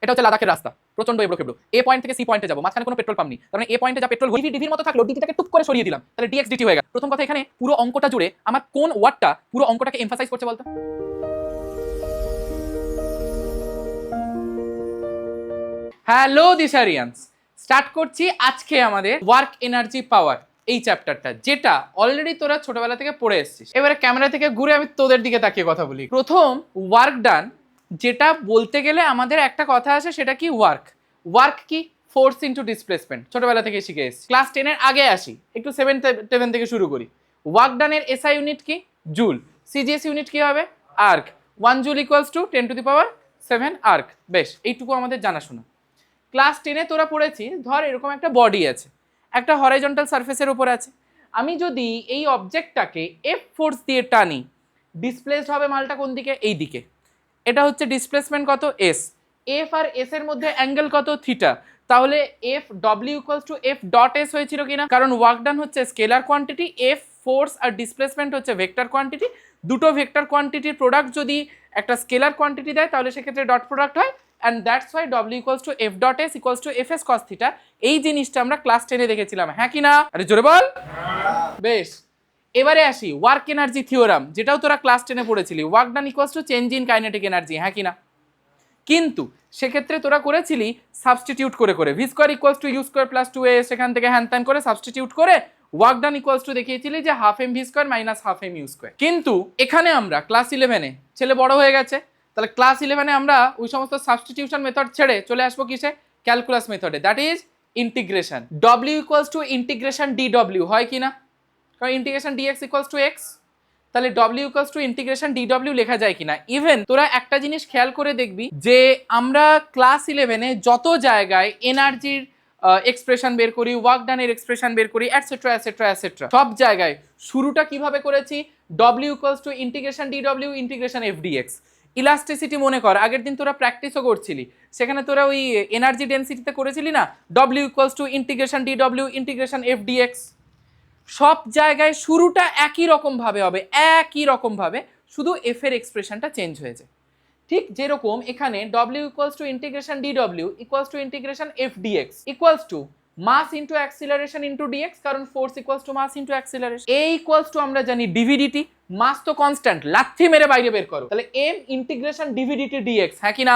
এটা হচ্ছে লাদাখের রাস্তা, প্রচন্ড এবড়ো খেবড়ো। এ পয়েন্ট থেকে সি পয়েন্টে যাবো, মাঝখানে কোনো পেট্রোল পাম্প নেই, তার মানে এ পয়েন্টে যা পেট্রোল ডিভি ডিভির মতো থাকলো, ডিটিটাকে টুক করে সরিয়ে দিলাম, তাহলে ডিএক্স ডিটি হয়ে গেল। প্রথম কথা, এখানে পুরো অঙ্কটা জুড়ে আমার কোন ওয়ার্ডটা পুরো অঙ্কটাকে এমফাসাইজ করছে বলতো? হ্যালো দিশারিয়ান্স, স্টার্ট করছি আজকে আমাদের ওয়ার্ক এনার্জি পাওয়ার এই চ্যাপ্টারটা, যেটা অলরেডি তোরা ছোটবেলা থেকে পড়ে এসেছিস। এবারে ক্যামেরা থেকে ঘুরে আমি তোদের দিকে তাকিয়ে কথা বলি। প্রথম ওয়ার্ক ডান, যেটা বলতে গেলে আমাদের একটা কথা আছে, সেটা কি ওয়ার্ক। ওয়ার্ক কি? ফোর্স ইনটু ডিসপ্লেসমেন্ট, ছোটবেলা থেকে শিখে এসেছি। ক্লাস 10 এর আগে আসি, একটু 7 থেকে শুরু করি। ওয়ার্ক ডানের এসআই ইউনিট কি? জুল। সিজিএস ইউনিট কি হবে? Erg. 1 joule equals to 10⁻7 erg. বেশ, এইটুকু আমাদের জানাশোনা। ক্লাস 10-এ তোরা পড়েছিস, ধর এরকম একটা বডি আছে, একটা হরাইজন্টাল সারফেসের উপর আছে। আমি যদি এই অবজেক্টটাকে এফ ফোর্স দিয়ে টানি, ডিসপ্লেসড হবে মালটা কোন দিকে? এই দিকে। এটা হচ্ছে ডিসপ্লেসমেন্ট কত? এস। এফ আর এস এর মধ্যে অ্যাঙ্গেল কত? থিটা। তাহলে F W equals to F dot S হয়েছিল কিনা? কারণ ওয়ার্ক ডান হচ্ছে স্কেলার কোয়ান্টিটি, এফ ফোর্স আর ডিসপ্লেসমেন্ট হচ্ছে ভেক্টর কোয়ান্টিটি। দুটো ভেক্টর কোয়ান্টিটির প্রোডাক্ট যদি একটা স্কেলার কোয়ান্টিটি দেয়, তাহলে সেক্ষেত্রে ডট প্রোডাক্ট হয়। and that's why w equals to f dot s equals to fs cos theta। এই জিনিসটা আমরা ক্লাস 10 এ দেখেছিলাম, হ্যাঁ কি না? আরে জোরে বল। বেশ, এবারে আসি ওয়ার্ক এনার্জি থিওরাম, যেটাও তোরা ক্লাস 10 এ পড়েছিলি। Work done equals to change in kinetic energy, হ্যাঁ কি না? কিন্তু সেক্ষেত্রে তোরা করেছিলি সাবস্টিটিউট করে করে, v square equals to u square plus 2a, সেখান থেকে হ্যান ত্যান করে সাবস্টিটিউট করে ওয়ার্ক ডান ইকুয়ালস টু দেখিয়েছিলি যে half M V square minus half M U square. কিন্তু এখানে আমরা ক্লাস 11-এ, ছেলে বড় হয়ে গেছে, তাহলে ক্লাস 11-এ আমরা ওই সমস্ত সাবস্টিটিউশন মেথড ছেড়ে চলে আসবো কিসে? ক্যালকুলাস মেথডে, that is integration. W equals to integration d W, হয় কি না? কারণ integration dx equals to x, তাহলে W equals to integration d W লেখা যায় কিনা? ইভেন তোরা একটা জিনিস খেয়াল করে দেখবি যে আমরা ক্লাস 11-এ যত জায়গায় এনার্জির এক্সপ্রেশন বের করি, ওয়ার্ক ডানের এক্সপ্রেশন বের করি, এটসেট্রা এটসেট্রা এটসেট্রা, সব জায়গায় শুরুটা কিভাবে করেছি? W equals to integration d W integration F dx. Elasticity মনে কর, আগের দিন তোরা প্র্যাকটিসও করছিলি, সেখানে তোরা ওই এনার্জি ডেন্সিটিতে করেছিলি না, W equals to integration d W integration F dx. সব জায়গায় শুরুটা একই রকম ভাবে হবে, একই রকম ভাবে, শুধু এফ এর এক্সপ্রেশনটা চেঞ্জ হয়েছে। ঠিক যেরকম এখানে W equals to integration d W equals to integration F dx equals to mass into acceleration into dx, কারণ force equals to mass into acceleration. A equals to আমরা জানি ডিভিডিটি, মাস তো কনস্ট্যান্ট, লাথি মেরে বাইরে বের করো, তাহলে এম ইন্টিগ্রেশন ডিভিডিটি ডিএক্স, হ্যাঁ কি না?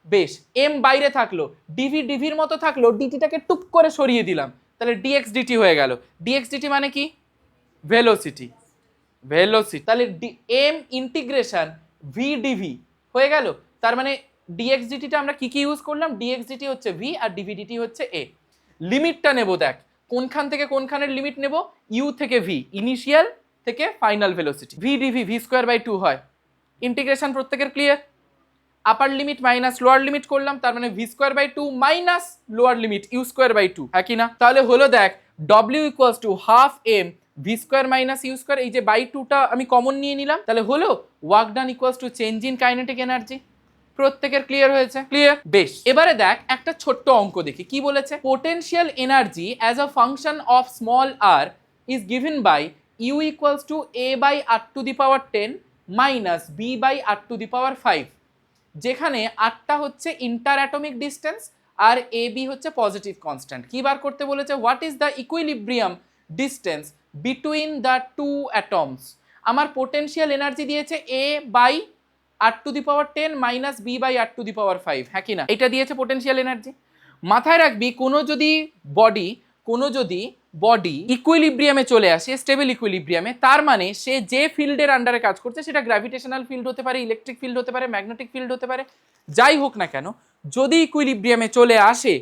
বেশ, এম বাইরে থাকলো, ডিভি ডিভির মতো থাকলো, ডিটিটাকে টুক করে সরিয়ে দিলাম, তাহলে ডিএক্স ডিটি হয়ে গেল। ডিএক্স ডিটি মানে কি? ভেলোসিটি। ভেলোসিটি, তাহলে এম ইন্টিগ্রেশন ভি ডিভি হয়ে গেল। তার মানে ডিএক্স ডিটিটা আমরা কি কি ইউজ করলাম? ডিএক্স ডিটি হচ্ছে ভি আর ডিভি ডিটি হচ্ছে এ। লিমিটটা নেব, দেখ কোনখান থেকে কোনখানের লিমিট নেব? ইউ থেকে ভি, ইনিশিয়াল থেকে final velocity. V dv v square by 2 হয়। ইন্টিগ্রেশন প্রত্যেকের clear? Upper limit minus lower limit করলাম, তার মানে v square by 2 minus lower limit u square by 2, হ্যাঁ কি না? তাহলে হলো দেখ W equals to half M V square minus you square, এই যে বাই 2টা আমি কমন নিয়ে নিলাম, তাহলে হলো work done equals to change in kinetic energy. প্রত্যেকের ক্লিয়ার হয়েছে? ক্লিয়ার। বেশ, এবারে দেখ একটা ছোট্ট অঙ্ক দেখি কি বলেছে। Potential energy as a function of small r is given by U equals to a by r to the power 10 minus b by r to the power 5, যেখানে আরটা হচ্ছে ইন্টার অ্যাটমিক ডিস্টেন্স আর এ বি হচ্ছে positive constant. কি বার করতে বলেছে? What is the equilibrium distance between the two atoms. আমার পোটেনশিয়াল এনার্জি দিয়েছে a by r to the power 10 minus b by r to the power 5, হ্যাঁ কি না? এটা দিয়েছে পোটেনশিয়াল এনার্জি। মাথায় রাখবি, কোনো যদি বডি ইকুইলিব্রিয়ামে চলে আসে, স্টেবল ইকুইলিব্রিয়ামে, তার মানে সে যে ফিল্ডের আন্ডারে কাজ করছে, সেটা গ্র্যাভিটেশনাল ফিল্ড হতে পারে, ইলেকট্রিক ফিল্ড হতে পারে, ম্যাগনেটিক ফিল্ড হতে পারে, যাই হোক না কেন, যদি ইকুইলিব্রিয়ামে চলে আসে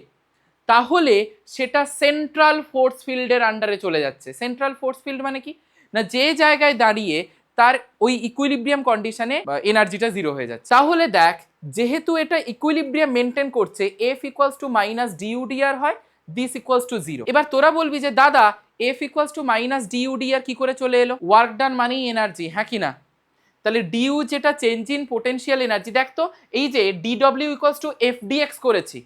তাহলে সেটা সেন্ট্রাল ফোর্স ফিল্ডের আন্ডারে চলে যাচ্ছে। সেন্ট্রাল ফোর্স ফিল্ড মানে কি না, যে জায়গায় দাঁড়িয়ে তার ওই ইকুইলিব্রিয়াম কন্ডিশনে এনার্জিটা জিরো হয়ে যাচ্ছে। তাহলে দেখ, যেহেতু এটা ইকুইলিব্রিয়াম মেনটেন করছে, এফ ইকুয়ালস টু মাইনাস ডিউডিআর হয়, দিস ইকুয়ালস টু 0। এবার তোরা বলবি যে দাদা এফ ইকুয়ালস টু মাইনাস ডিউডিআর কি করে চলে এলো? ওয়ার্ক ডান মানেই এনার্জি, হ্যাঁ কি না? তাহলে ডিউ যেটা চেঞ্জ ইন পোটেনশিয়াল এনার্জি, দেখ তো এই যে d W equals to F dx করেছি,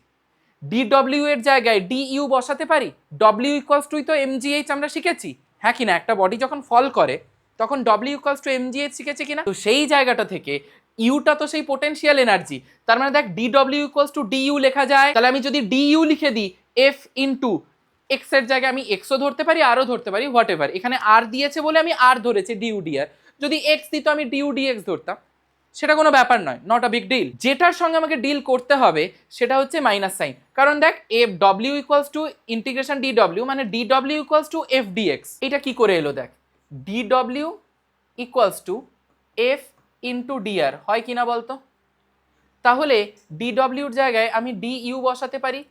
ডি ডব্লিউ এর জায়গায় ডি ইউ বসাতে পারি, ডব্লিউ ইকুয়ালস টু তো এমজিএইচ আমরা শিখেছি, হ্যাঁ কি না? একটা বডি যখন ফল করে তখন ডব্লিউ ইকুয়ালস টু এমজিএইচ শিখেছি কিনা? তো সেই জায়গাটা থেকে ইউটা তো সেই পোটেনশিয়াল এনার্জি, তার মানে দেখ DW ইকুয়ালস টু DU লেখা যায়। তাহলে আমি যদি DU লিখে দিই F ইন্টু এক্স এর জায়গায় আমি এক্সও ধরতে পারি, আরও ধরতে পারি, হোয়াট এভার, এখানে আর দিয়েছে বলে আমি আর ধরেছি DU dr, যদি এক্স দিত আমি DU dx ধরতাম, সেটা কোনো ব্যাপার নয়, নট আ বিগ ডিল। যেটার সঙ্গে আমাকে ডিল করতে হবে সেটা হচ্ছে মাইনাস সাইন, কারণ দেখ F W equals to integration DW মানে DW equals to F dx. এটা কি করে এলো দেখ, DW equals to F into dr হয় কিনা বলতো? তাহলে DWর জায়গায় আমি DU বসাতে পারি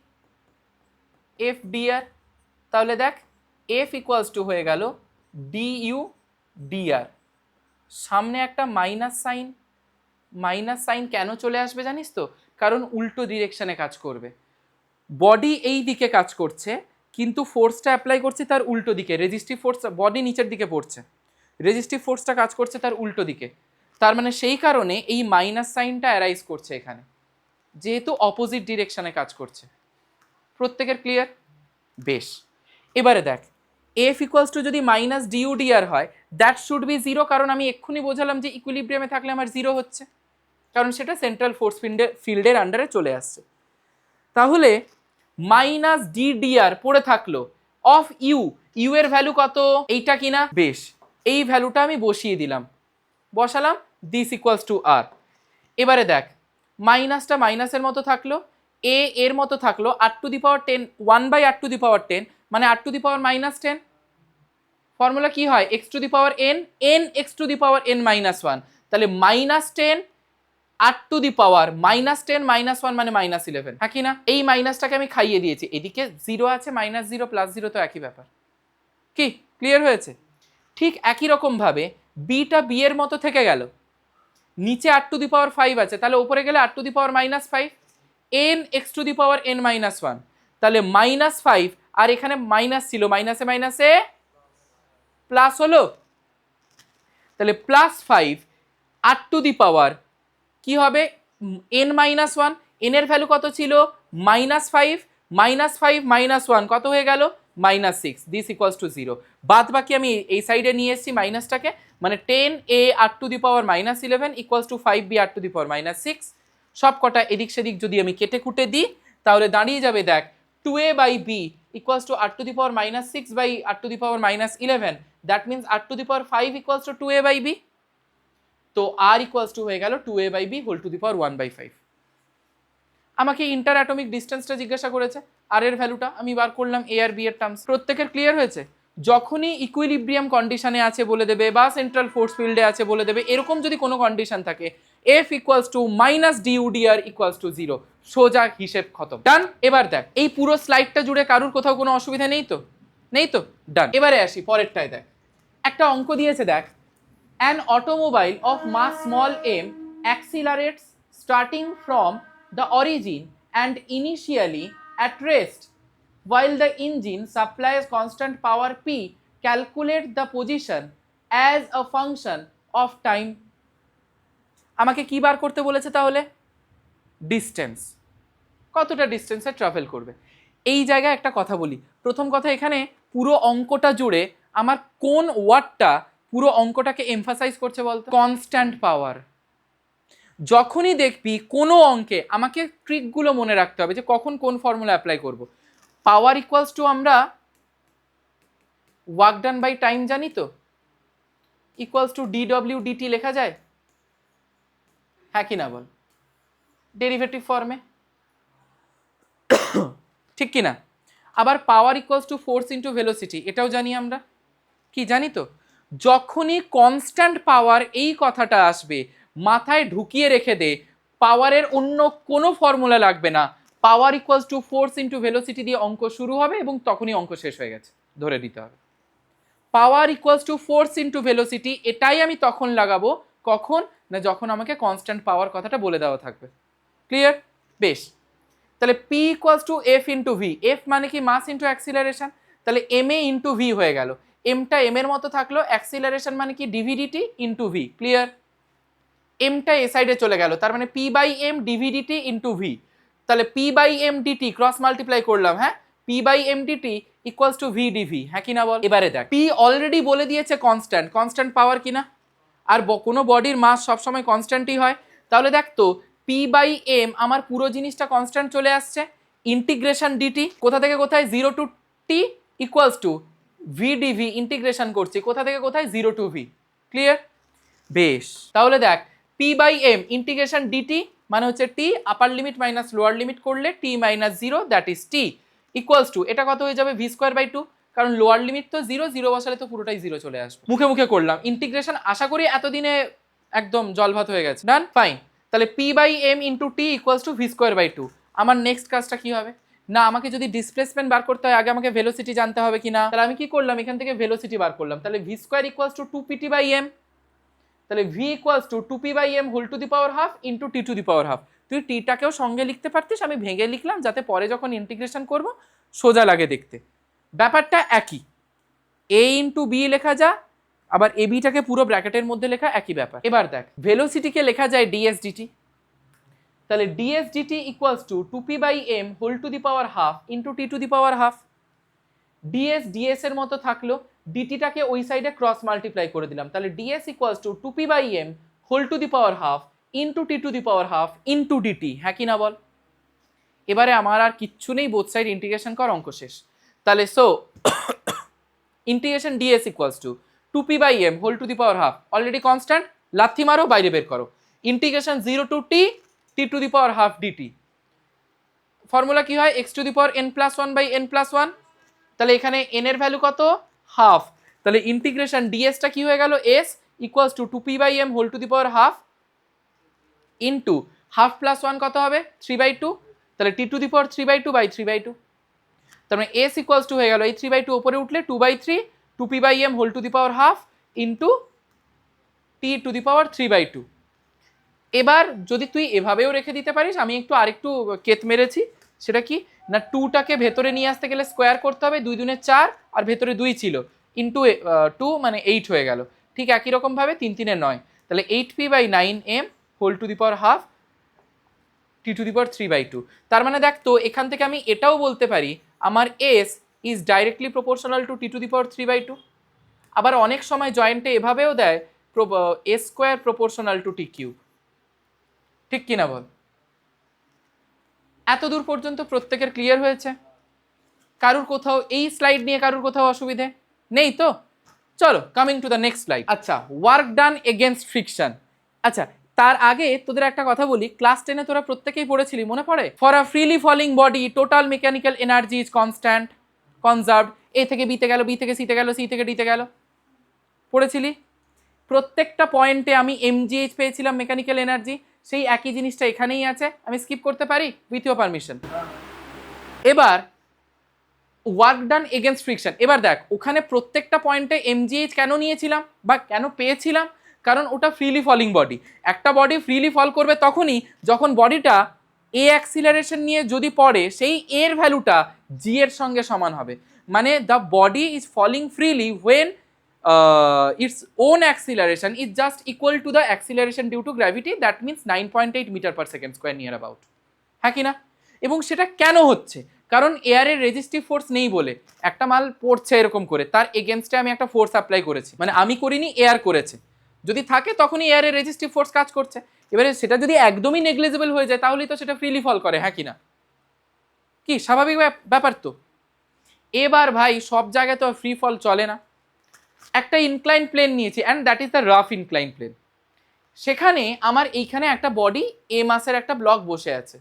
এফ ডিআর, তাহলে দেখ এফ ইকুয়ালস টু হয়ে গেল DU dr, সামনে একটা মাইনাস সাইন, মাইনাস সাইন কেন চলে আসবে জানিস তো? কারণ উল্টো ডিরেকশনে কাজ করবে, বডি এই দিকে কাজ করছে কিন্তু ফোর্সটা অ্যাপ্লাই করছে তার উল্টো দিকে, রেজিস্টিভ ফোর্স, বডি নিচের দিকে পড়ছে, রেজিস্টিভ ফোর্সটা কাজ করছে তার উল্টো দিকে, তার মানে সেই কারণে এই মাইনাস সাইনটা অ্যারাইজ করছে এখানে, যেহেতু অপোজিট ডিরেকশনে কাজ করছে। প্রত্যেকের ক্লিয়ার? বেশ, এবারে দেখ এফ ইকুয়ালস টু যদি মাইনাস ডিউ ডিআর হয়, দ্যাট শুড বি জিরো, কারণ আমি এক্ষুনি বোঝালাম যে ইকুইলিব্রিয়ামে থাকলে আমার জিরো হচ্ছে, কারণ সেটা সেন্ট্রাল ফোর্স ফিল্ডের আন্ডারে চলে আসছে। তাহলে মাইনাস ডি ডিআর পড়ে থাকলো অফ ইউ, ইউ এর ভ্যালু কত? এইটা কিনা? বেশ, এই ভ্যালুটা আমি বসিয়ে দিলাম, বসালাম দিস ইকুয়ালস টু আর। এবারে দেখ মাইনাসটা মাইনাসের মতো থাকলো, এ এর মতো থাকলো, আর টু দি পাওয়ার 10, 1/r⁻10 মানে r⁻−10, ফর্মুলা কি হয়? x two the power n, n x two the power n minus 1, তাহলে -10 r টু দি পাওয়ার -10 -1 মানে -11, হ্যাঁ কি না? এই মাইনাসটাকে আমি খাইয়ে দিয়েছি, এদিকে 0 আছে, -0 +0 তো একই ব্যাপার, কি ক্লিয়ার হয়েছে? ঠিক একই রকম ভাবে বিটা বি এর মতো থেকে গেল, নিচে r টু দি পাওয়ার 5 আছে, তাহলে উপরে গেলে r to the power -5, n x two the power n-1, তাহলে -5 আর এখানে মাইনাস ছিল, মাইনাসে মাইনাসে প্লাস হলো, তাহলে +5 r টু দি পাওয়ার কি হবে n-1, n এর ভ্যালু কত ছিল? -5, -5 কত হয়ে গেল? -6, দিস ইকুয়ালস টু 0। বাদ বাকি আমি এই সাইডে নিয়ে এসেছি মাইনাসটাকে, মানে 10a r to the power -11 equals to 5b r to the power -6, সব কটা এদিক সেদিক যদি আমি কেটে কুটে দিই তাহলে দাঁড়িয়ে যাবে দেখ 2a/b equals to r to the power -6/r two the power -11, that means r to the power 5 equals to 2a/b, তো r ইকুয়ালস টু হয়ে গেল 2a/b হোল টু দি পাওয়ার 1/5। আমাকে ইন্টার অ্যাটমিক ডিস্টেন্সটা জিজ্ঞাসা করেছে, আর এর ভ্যালুটা আমি বার করলাম a আর b এর টার্মস। প্রত্যেকের ক্লিয়ার হয়েছে? যখনই ইকুইলিব্রিয়াম কন্ডিশনে আছে বলে দেবে বা সেন্ট্রাল ফোর্স ফিল্ডে আছে বলে দেবে, এরকম যদি কোনো কন্ডিশন থাকে f equals to -du dr equals to 0, সোজা হিসেব খতম, ডান। এবার দেখ এই পুরো স্লাইডটা জুড়ে কারুর কোথাও কোনো অসুবিধা নেই তো? নেই তো, ডান। এবারে আসি পরেরটায়, দেখ একটা অঙ্ক দিয়েছে, দেখ an automobile of mass small m accelerates starting from the origin and initially at rest while the engine supplies constant power p. Calculate the position as a function of time. আমাকে কি বার করতে বলেছে তাহলে? ডিস্টেন্স, কতটা ডিস্টেন্সে travel করবে। এই জায়গায় একটা কথা বলি, প্রথম কথা, এখানে পুরো অঙ্কটা জুড়ে আমার কোন ওয়ার্ডটা পুরো অঙ্কটাকে এমফাসাইজ করছে বলতো? কনস্ট্যান্ট পাওয়ার। যখনই দেখবি কোনো অঙ্কে আমাকে ট্রিকগুলো মনে রাখতে হবে যে কখন কোন ফর্মুলা অ্যাপ্লাই করব। পাওয়ার ইকুয়ালস টু আমরা ওয়ার্ক ডান বাই টাইম জানি তো, ইকুয়ালস টু dw dt লেখা যায়, হ্যাঁ কি না বল? ডেরিভেটিভ ফর্মে, ঠিক কি না? আবার power equals to force into velocity, এটাও জানি আমরা, কি জানি তো? যখনই কনস্ট্যান্ট পাওয়ার এই কথাটা আসবে মাথায় ঢুকিয়ে রেখে দে, পাওয়ারের অন্য কোনো ফর্মুলা লাগবে না, power equals to force into velocity দিয়ে অঙ্ক শুরু হবে এবং তখনই অঙ্ক শেষ হয়ে গেছে, ধরে নিতে হবে। Power equals to force into velocity, এটাই আমি তখন লাগাবো কখন না যখন আমাকে কনস্ট্যান্ট পাওয়ার কথাটা বলে দেওয়া থাকবে। ক্লিয়ার? বেশ, তাহলে p equals to f into V, F মানে কি মাস ইন্টু অ্যাক্সিলারেশন, তাহলে ma ইন্টু ভি হয়ে গেল, এমটা এম এর মতো থাকলো, অ্যাক্সিলারেশন মানে কি ডিভিডিটি ইন্টু ভি, ক্লিয়ার? এমটা এ সাইডে চলে গেল, তার মানে p/m ডিভিডিটি ইন্টু ভি, তাহলে p/m dt ক্রস মাল্টিপ্লাই করলাম, হ্যাঁ, p/m dt equals to v dv, হ্যাঁ কি না বল? এবারে দেখ p অলরেডি বলে দিয়েছে কনস্ট্যান্ট, কনস্ট্যান্ট পাওয়ার কিনা, আর কোনো বডির মাস সবসময় কনস্ট্যান্টই হয়, তাহলে দেখ তো পি বাই এম আমার পুরো জিনিসটা কনস্ট্যান্ট চলে আসছে, ইন্টিগ্রেশন ডিটি কোথা থেকে কোথায় 0 to t equals to v dv, integration করছি কোথা থেকে কোথায় 0 টু ভি। ক্লিয়ার? বেশ, তাহলে দেখ P by M integration dt মানে হচ্ছে t upper limit minus lower limit করলে t minus 0 that is t equals to, এটা কত হয়ে যাবে ভি স্কোয়ার বাই 2, কারণ লোয়ার লিমিট তো 0, 0 বসালে তো পুরোটাই 0 চলে আসবে। মুখে মুখে করলাম ইন্টিগ্রেশন, আশা করি এতদিনে একদম জলভাত হয়ে গেছে। Done, fine. তাহলে p by m into t equals to v square by 2। আমার নেক্সট কাজটা কি হবে? না, আমাকে যদি ডিসপ্লেসমেন্ট বার করতে হয় আগে আমাকে ভেলোসিটি জানতে হবে কিনা। তাহলে আমি কি করলাম, এখান থেকে ভেলোসিটি বার করলাম। তাহলে v square equals to 2pt by m, তাহলে v equals to 2p by m whole to the power half into t to the power half. তুই টিটাকেও সঙ্গে লিখতে পারতিস, আমি ভেঙে লিখলাম যাতে পরে যখন ইন্টিগ্রেশন করব সোজা লাগে দেখতে। ব্যাপারটা একই, এ ইন্টু বি লেখা যা, আবার এ বিটাকে পুরো ব্র্যাকেটের মধ্যে লেখা একই ব্যাপার। এবার দেখ ভেলোসিটিকে লেখা যায় ডিএস ডিটি, তাহলে ds dt equals to 2p by m whole to the power half into t to the power half. Ds ds এর মতো থাকলো, ডিটিটাকে ওই সাইডে ক্রস মাল্টিপ্লাই করে দিলাম, তাহলে ds equals to 2p by m whole to the power half into t to the power half into dt. হ্যাঁ কি না বল? এবারে আমার আর কিচ্ছু নেই, বোথ সাইড ইন্টিগ্রেশন কর, অঙ্ক শেষ। তাহলে so integration ds equals to 2p by m whole to the power half, already constant, লাথি মারো বাইরে বের করো, integration 0 to t t to the power half dt. Formula কি হয়, x to the power n plus one by n plus one. তাহলে এখানে N এর ভ্যালু কত, হাফ, তাহলে ইন্টিগ্রেশন ডিএসটা কি হয়ে গেল, s equals to 2p by m whole to the power half into half plus one কত হবে 3 বাই 2, তাহলে t to the power 3 by 2 by 3 by 2। তার মানে এস ইকুয়ালস টু হয়ে গেল এই 3 বাই 2 উপরে উঠলে 2 by 3 2p by m whole to the power half into t to the power 3 by 2। এবার যদি তুই এভাবেও রেখে দিতে পারিস, আমি একটু আরেকটু কেত মেরেছি, সেটা কি না 2টাকে ভেতরে নিয়ে আসতে গেলে স্কোয়ার করতে হবে, 2 দুনে 4 আর ভেতরে 2 ছিল, ইন্টু 2 মানে 8 হয়ে গেল। ঠিক একই রকমভাবে 3 3 9, তাহলে 8p by 9m whole to the power half t to the power 3 by 2। তার মানে দেখ তো এখান থেকে আমি এটাও বলতে পারি আমার s is directly proportional to t to the power 3 by 2। আবার অনেক সময় জয়েন্টে এভাবেও দেয় a square proportional to t cube. ঠিক কিনা বল? এত দূর পর্যন্ত প্রত্যেকের ক্লিয়ার হয়েছে? কারুর কোথাও এই স্লাইড নিয়ে কারুর কোথাও অসুবিধে নেই তো? চলো coming to the next slide. আচ্ছা, ওয়ার্ক ডান এগেনস্ট ফ্রিকশন। আচ্ছা, তার আগে তোদের একটা কথা বলি, ক্লাস 10-এ তোরা প্রত্যেকেই পড়েছিলি, মনে পড়ে? For a freely falling body total mechanical energy is constant conserved, A থেকে বিতে গেল, বি থেকে সিতে গেল, সি থেকে ডিতে গেল, পড়েছিলি? প্রত্যেকটা পয়েন্টে আমি এমজিএইচ পেয়েছিলাম মেকানিক্যাল এনার্জি, সেই একই জিনিসটা এখানেই আছে, আমি স্কিপ করতে পারি উইথ ইউর পারমিশন। এবার ওয়ার্ক ডান এগেনস্ট ফ্রিকশন। এবার দেখ ওখানে প্রত্যেকটা পয়েন্টে এমজিএইচ কেন নিয়েছিলাম বা কেন পেয়েছিলাম, কারণ ওটা ফ্রিলি ফলিং বডি। একটা বডি ফ্রিলি ফল করবে তখনই যখন বডিটা এ অ্যাক্সিলারেশন নিয়ে যদি পড়ে, সেই এর ভ্যালুটা জি এর সঙ্গে সমান হবে। মানে the body is falling freely when its own acceleration is just equal to the acceleration due to gravity, that means 9.8 meter per second square near about। হ্যাঁ কি না? এবং সেটা কেন হচ্ছে, কারণ এয়ারের রেজিস্টিভ ফোর্স নেই বলে। একটা মাল পড়ছে এরকম করে, তার এগেনস্টে আমি একটা ফোর্স অ্যাপ্লাই করেছি, মানে আমি করিনি, এয়ার করেছে। যদি থাকে তখনই এয়ারের রেজিস্টিভ ফোর্স কাজ করছে। এবারে সেটা যদি একদমই নেগলিজেবল হয়ে যায় তাহলেই তো সেটা ফ্রিলি ফল করে। হ্যাঁ কি না? কি স্বাভাবিক ব্যাপার তো? এবার ভাই সব জায়গায় তো ফ্রি ফল চলে না। একটা ইনক্লাইন প্লেন নিয়েছি and that is the rough incline plane. সেখানে আমার এইখানে একটা বডি এ মাসের একটা ব্লক বসে আছে,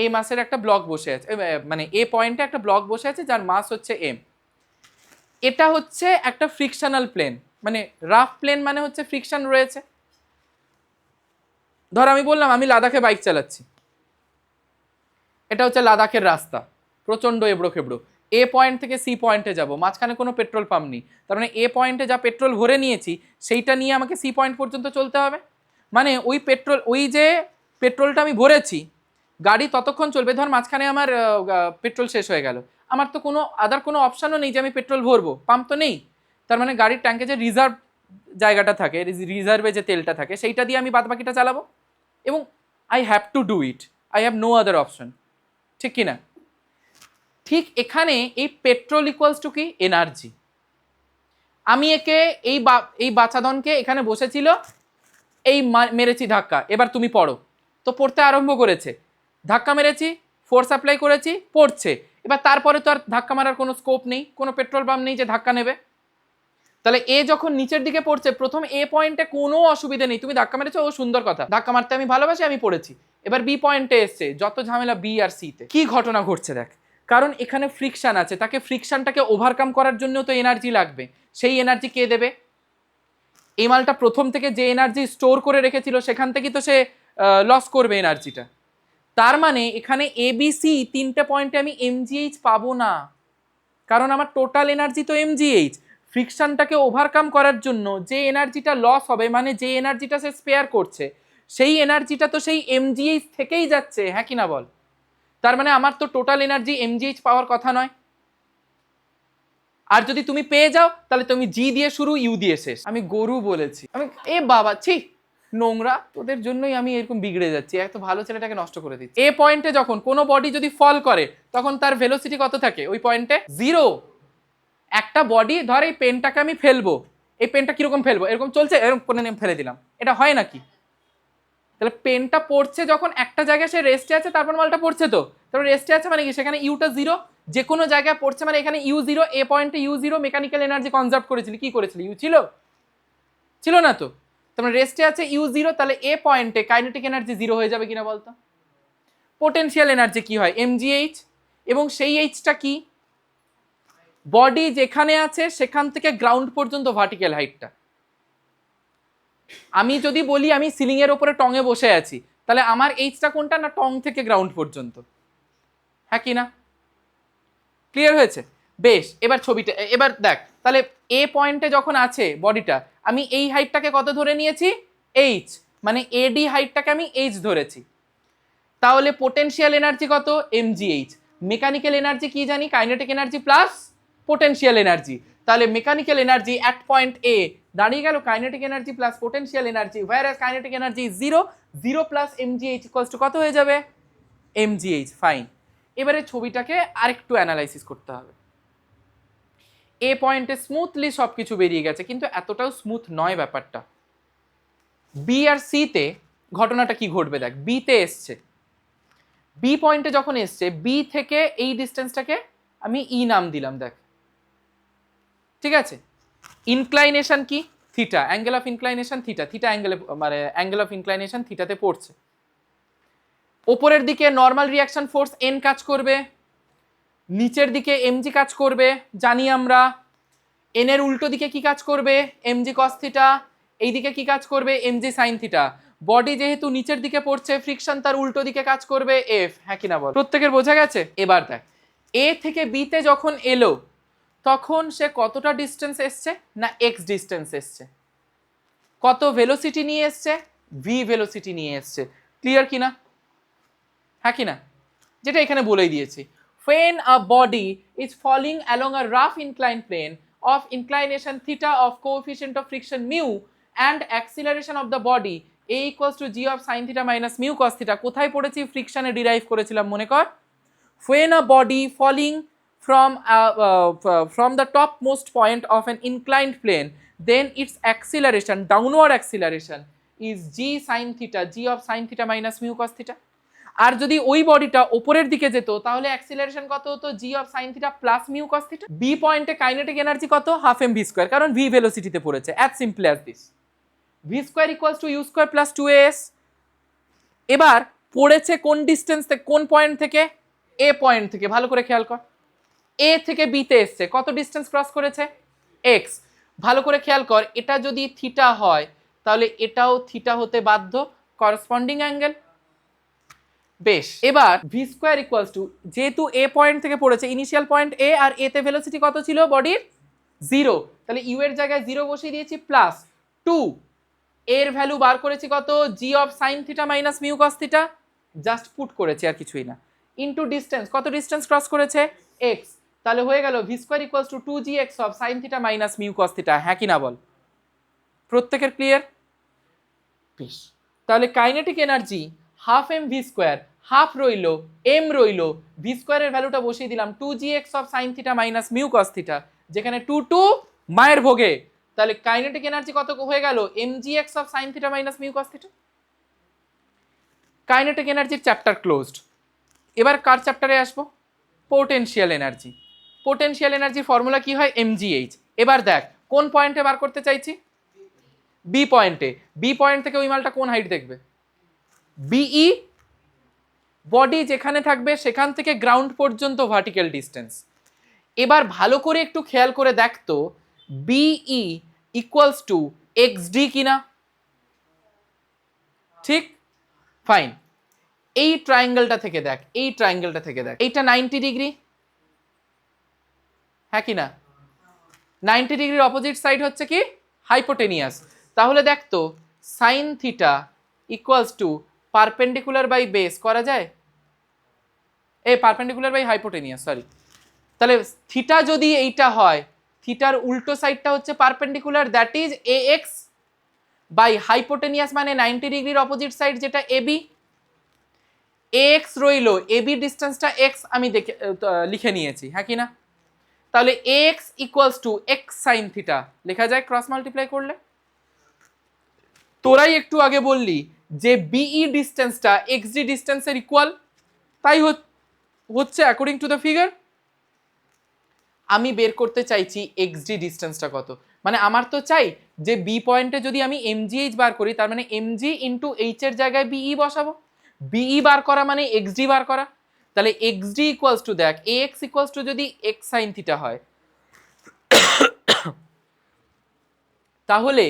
এ মাসের একটা ব্লক বসে আছে, মানে এ পয়েন্টে একটা ব্লক বসে আছে যার মাস হচ্ছে এম। এটা হচ্ছে একটা ফ্রিকশনাল প্লেন, মানে রাফ প্লেন মানে হচ্ছে ফ্রিকশন রয়েছে। ধর আমি বললাম আমি লাদাখে বাইক চালাচ্ছি, এটা হচ্ছে লাদাখের রাস্তা, প্রচণ্ড এবড়ো খেবড়ো, এ পয়েন্ট থেকে সি পয়েন্টে যাব, মাঝখানে কোনো পেট্রোল পাম্প নেই, তার মানে এ পয়েন্টে যা পেট্রোল ভরে নিয়েছি সেইটা নিয়ে আমাকে সি পয়েন্ট পর্যন্ত চলতে হবে। মানে ওই যে পেট্রোলটা আমি ভরেছি, গাড়ি ততক্ষণ চলবে। ধর মাঝখানে আমার পেট্রোল শেষ হয়ে গেল, আমার তো কোনো আদার কোনো অপশানও নেই যে আমি পেট্রোল ভরবো, পাম্প তো নেই। তার মানে গাড়ির ট্যাঙ্কে যে রিজার্ভ জায়গাটা থাকে, রিজার্ভে যে তেলটা থাকে, সেইটা দিয়ে আমি বাদবাকিটা চালাবো, এবং I have to do it, I have no other option. ঠিক কিনা? ঠিক এখানে এই পেট্রোল ইকুয়ালস টু কি, এনার্জি। আমি একে এই বাচাদনকে এখানে বসেছিল, এই মেরেছি ধাক্কা, এবার তুমি পড়ো, তো পড়তে আরম্ভ করেছে, ধাক্কা মেরেছি, ফোর্স অ্যাপ্লাই করেছি, পড়ছে। এবার তারপরে তো আর ধাক্কা মারার কোনো স্কোপ নেই, কোনো পেট্রোল পাম্প নেই যে ধাক্কা নেবে। তাহলে এ যখন নিচের দিকে পড়ছে, প্রথম এ পয়েন্টে কোনো অসুবিধা নেই, তুমি ধাক্কা মেরেছো, ও সুন্দর কথা, ধাক্কা মারতে আমি ভালোবাসি, আমি পড়েছি। এবার বি পয়েন্টে এসছে, যত ঝামেলা বি আর সিতে। কি ঘটনা ঘটছে দেখ, কারণ এখানে ফ্রিকশন আছে, তাকে ফ্রিকশনটাকে ওভারকাম করার জন্য তো এনার্জি লাগবে, সেই এনার্জি কে দেবে? এই মালটা প্রথম থেকে যে এনার্জি স্টোর করে রেখেছিল সেখান থেকেই তো সে লস করবে এনার্জিটা। তার মানে এখানে এবিসি তিনটে পয়েন্টে আমি এমজিএইচ পাবো না, কারণ আমার টোটাল এনার্জি তো এমজিএইচ। ফ্রিকশনটাকে ওভারকাম করার জন্য যে এনার্জিটা লস হবে, মানে যে এনার্জিটা সে স্পেয়ার করছে, সেই এনার্জিটা তো সেই এমজিএইচ থেকেই যাচ্ছে, হ্যাঁ কি না বল? তার মানে আমার তো টোটাল এনার্জি এমজিএইচ পাওয়ার কথা নয়। আর যদি তুমি পেয়ে যাও তাহলে তুমি জি দিয়ে শুরু, ইউ দিয়ে শেষ। আমি গরু বলেছি, আমি এ বাবা ছি, নোংরা, তোদের জন্যই আমি এরকম বিগড়ে যাচ্ছি, এত ভালো ছেলেটাকে নষ্ট করে দিচ্ছি। এ পয়েন্টে যখন কোনো বডি যদি ফল করে তখন তার ভেলোসিটি কত থাকে ওই পয়েন্টে? 0। একটা বডি, ধর এই পেনটাকে আমি ফেলবো, এই পেনটা কিরকম ফেলবো, এরকম চলছে, এরকম করে ফেলে দিলাম, এটা হয় নাকি? তাহলে পেনটা পড়ছে যখন একটা জায়গায় সে রেস্টে আছে, তারপর মালটা পড়ছে, তো তারপর রেস্টে আছে মানে কি, সেখানে ইউটা 0, যে কোনো জায়গায় পড়ছে মানে এখানে ইউ 0, এ পয়েন্টে ইউ 0, মেকানিক্যাল এনার্জি কনজার্ভ করেছিলি, কি করেছিলি? ইউ ছিল? ছিল না তো। তারপরে রেস্টে আছে ইউ 0, তাহলে এ পয়েন্টে কাইনেটিক এনার্জি 0 হয়ে যাবে কিনা বলতো? পোটেনশিয়াল এনার্জি কি হয়? এমজিএইচ। এবং সেই এইচটা কি? বডি যেখানে আছে সেখান থেকে গ্রাউন্ড পর্যন্ত ভার্টিক্যাল হাইটটা। আমি যদি বলি আমি সিলিং এর উপরে টঙে বসে আছি, তাহলে আমার এইচটা কোনটা? না টং থেকে গ্রাউন্ড পর্যন্ত, হ্যাঁ কি না? ক্লিয়ার হয়েছে? বেশ, এবার ছবিটা এবার দেখ, তাহলে এ পয়েন্টে যখন আছে বডিটা, আমি এই হাইটটাকে কত ধরে নিয়েছি? এইচ, মানে এডি হাইটটাকে আমি এইচ ধরেছি। তাহলে পোটেনশিয়াল এনার্জি কত? এমজিএইচ। মেকানিক্যাল এনার্জি কি জানি? Kinetic energy plus potential energy. তাহলে মেকানিক্যাল এনার্জি অ্যাট পয়েন্ট এ দাঁড়িয়ে গেল kinetic energy plus potential energy, whereas kinetic energy 0, 0 plus MGH equals to কত হয়ে যাবে? এমজিএইচ। ফাইন। এবারে ছবিটাকে আরেকটু অ্যানালাইসিস করতে হবে। এ পয়েন্টে স্মুথলি সবকিছু বেরিয়ে গেছে, কিন্তু এতটাও স্মুথ নয় ব্যাপারটা। বি আর সিতে ঘটনাটা কি ঘটবে দেখ। বিতে এসছে, বি পয়েন্টে যখন এসছে, বি থেকে এই ডিস্টেন্সটাকে আমি ই নাম দিলাম, দেখ ঠিক আছে। ইনক্লাইনেশন কি? Theta, angle of inclination theta, theta angle, মানে অ্যাঙ্গেল অফ ইনক্লাইনেশন থিটাতে পড়ছে। ওপরের দিকে নর্মাল রিয়াকশন ফোর্স এন কাজ করবে, নিচের দিকে এমজি কাজ করবে, জানি আমরা। এন এর উল্টো দিকে কি কাজ করবে? MG cos theta. এই দিকে কি কাজ করবে? MG sine theta. বডি যেহেতু নিচের দিকে পড়ছে, ফ্রিকশন তার উল্টো দিকে কাজ করবে, এফ, হ্যাঁ কিনা বল? প্রত্যেকের বোঝা গেছে? এবার দেখ, এ থেকে বিতে যখন এলো তখন সে কতটা ডিস্টেন্স এসছে? না এক্স ডিস্টেন্স এসছে। কত ভেলোসিটি নিয়ে এসছে? ভি ভেলোসিটি নিয়ে এসছে। ক্লিয়ার কিনা? হ্যাঁ কিনা? যেটা এখানে বলেই দিয়েছি। When a body is falling along a rough inclined plane of inclination theta of coefficient of friction mu and acceleration of the body a equals to g of sin theta minus mu cos theta, কোথায় পড়েছি? ফ্রিকশনে derive করেছিলাম, মনে কর। When a body falling from the topmost point of an inclined plane, then its acceleration, downward acceleration, is g sin theta, g of sin theta minus mu cos theta. আর যদি ওই বডিটা উপরের দিকে যেত তাহলে অ্যাক্সিলারেশন কত হতো? G of sine theta plus mu cos theta. B পয়েন্টে কাইনেটিক এনার্জি কত? হাফ এম ভি স্কয়ার, কারণ ভি ভেলোসিটিতে পড়েছে। As simple as this. V square equals to u square plus 2as। এবার পড়েছে কোন ডিসটেন্স থেকে, কোন পয়েন্ট থেকে? এ পয়েন্ট থেকে। ভালো করে খেয়াল কর, এ থেকে বিতে এসছে, কত ডিসটেন্স ক্রস করেছে? এক্স। ভালো করে খেয়াল কর, এটা যদি থিটা হয় তাহলে এটাও থিটা হতে বাধ্য, করসপন্ডিং অ্যাঙ্গেল। বেশ, এবার ভি স্কোয়ার ইকুয়ালস টু, যেহেতু এ পয়েন্ট থেকে পড়েছে, ইনিশিয়াল পয়েন্ট এ, আর এতে ভেলোসিটি কত ছিল বডির? 0, তাহলে ইউ এর জায়গায় 0 বসিয়ে দিয়েছি, প্লাস 2, এর ভ্যালু বার করেছি কত? G of sine theta minus mu cos theta, just put করেছি আর কিছুই না, ইনটু ডিসটেন্স। কত ডিসটেন্স ক্রস করেছে? এক্স। তাহলে হয়ে গেল v square equals to 2gx of sine theta minus mu cos theta, হ্যাঁ কি না বল? প্রত্যেকের ক্লিয়ার? বেশ, তাহলে kinetic energy half M V square, half রইলো, এম রইলো, ভি স্কোয়ারের ভ্যালুটা বসিয়ে দিলাম 2gx of sine theta minus mu cos theta, যেখানে 2 2 মায়ের ভোগে, তাহলে কাইনেটিক এনার্জি কত হয়ে গেল mgx of sin theta minus mu cos theta. Kinetic এনার্জির চ্যাপ্টার ক্লোজড। এবার কার চ্যাপ্টারে আসবো? Potential energy. পোটেনশিয়াল এনার্জির ফর্মুলা কি হয় mgh। এবার দেখ কোন পয়েন্টে বার করতে চাইছি, বি পয়েন্টে। বি পয়েন্ট থেকে ওই মালটা কোন হাইট দেখবে, বিই। বডি যেখানে থাকবে সেখান থেকে গ্রাউন্ড পর্যন্ত ভার্টিক্যাল ডিস্টেন্স। এবার ভালো করে একটু খেয়াল করে দেখতো বিই ইকুয়ালস টু এক্সডি কিনা, ঠিক? ফাইন। এই ট্রায়াঙ্গেলটা থেকে দেখ, এই ট্রায়াঙ্গেলটা থেকে দেখ, এইটা 90 ডিগ্রি, হ্যাঁ কি না? 90 ডিগ্রির অপোজিট সাইড হচ্ছে কি হাইপোটেনিয়াস। তাহলে দেখ তো sine theta equals to perpendicular by base করা যায়, পারপেন্ডিকুলার বাই হাইপোটেনিয়াস, সরি। তাহলে থিটা যদি এইটা হয়, থিটার উল্টো সাইডটা হচ্ছে perpendicular, that is ax by hypotenuse মানে 90 ডিগ্রির অপোজিট সাইড যেটা ab। ax রইলো, ab ডিসটেন্সটা x আমি দেখে লিখে নিয়েছি, হ্যাঁ কি না? তাহলে ax equals two x sin theta লেখা যায় ক্রস মাল্টিপ্লাই করলে। তোরাই একটু আগে বললি যে বিই ডিসটেন্সটা xd ডিসটেন্সের ইকুয়াল, তাই হচ্ছে অ্যাকর্ডিং টু দ্য ফিগার। আমি বের করতে চাইছি xd ডিসটেন্সটা কত, মানে আমার তো চাই যে বি পয়েন্টে যদি আমি mgh বার করি তার মানে mg ইন্টু h এর জায়গায় বিই বসাবো। বিই বার করা মানে xd বার করা। তাহলে xd ইকুয়ালস টু দেখ ax ইকুয়ালস টু যদি x sin থিটা হয় তাহলে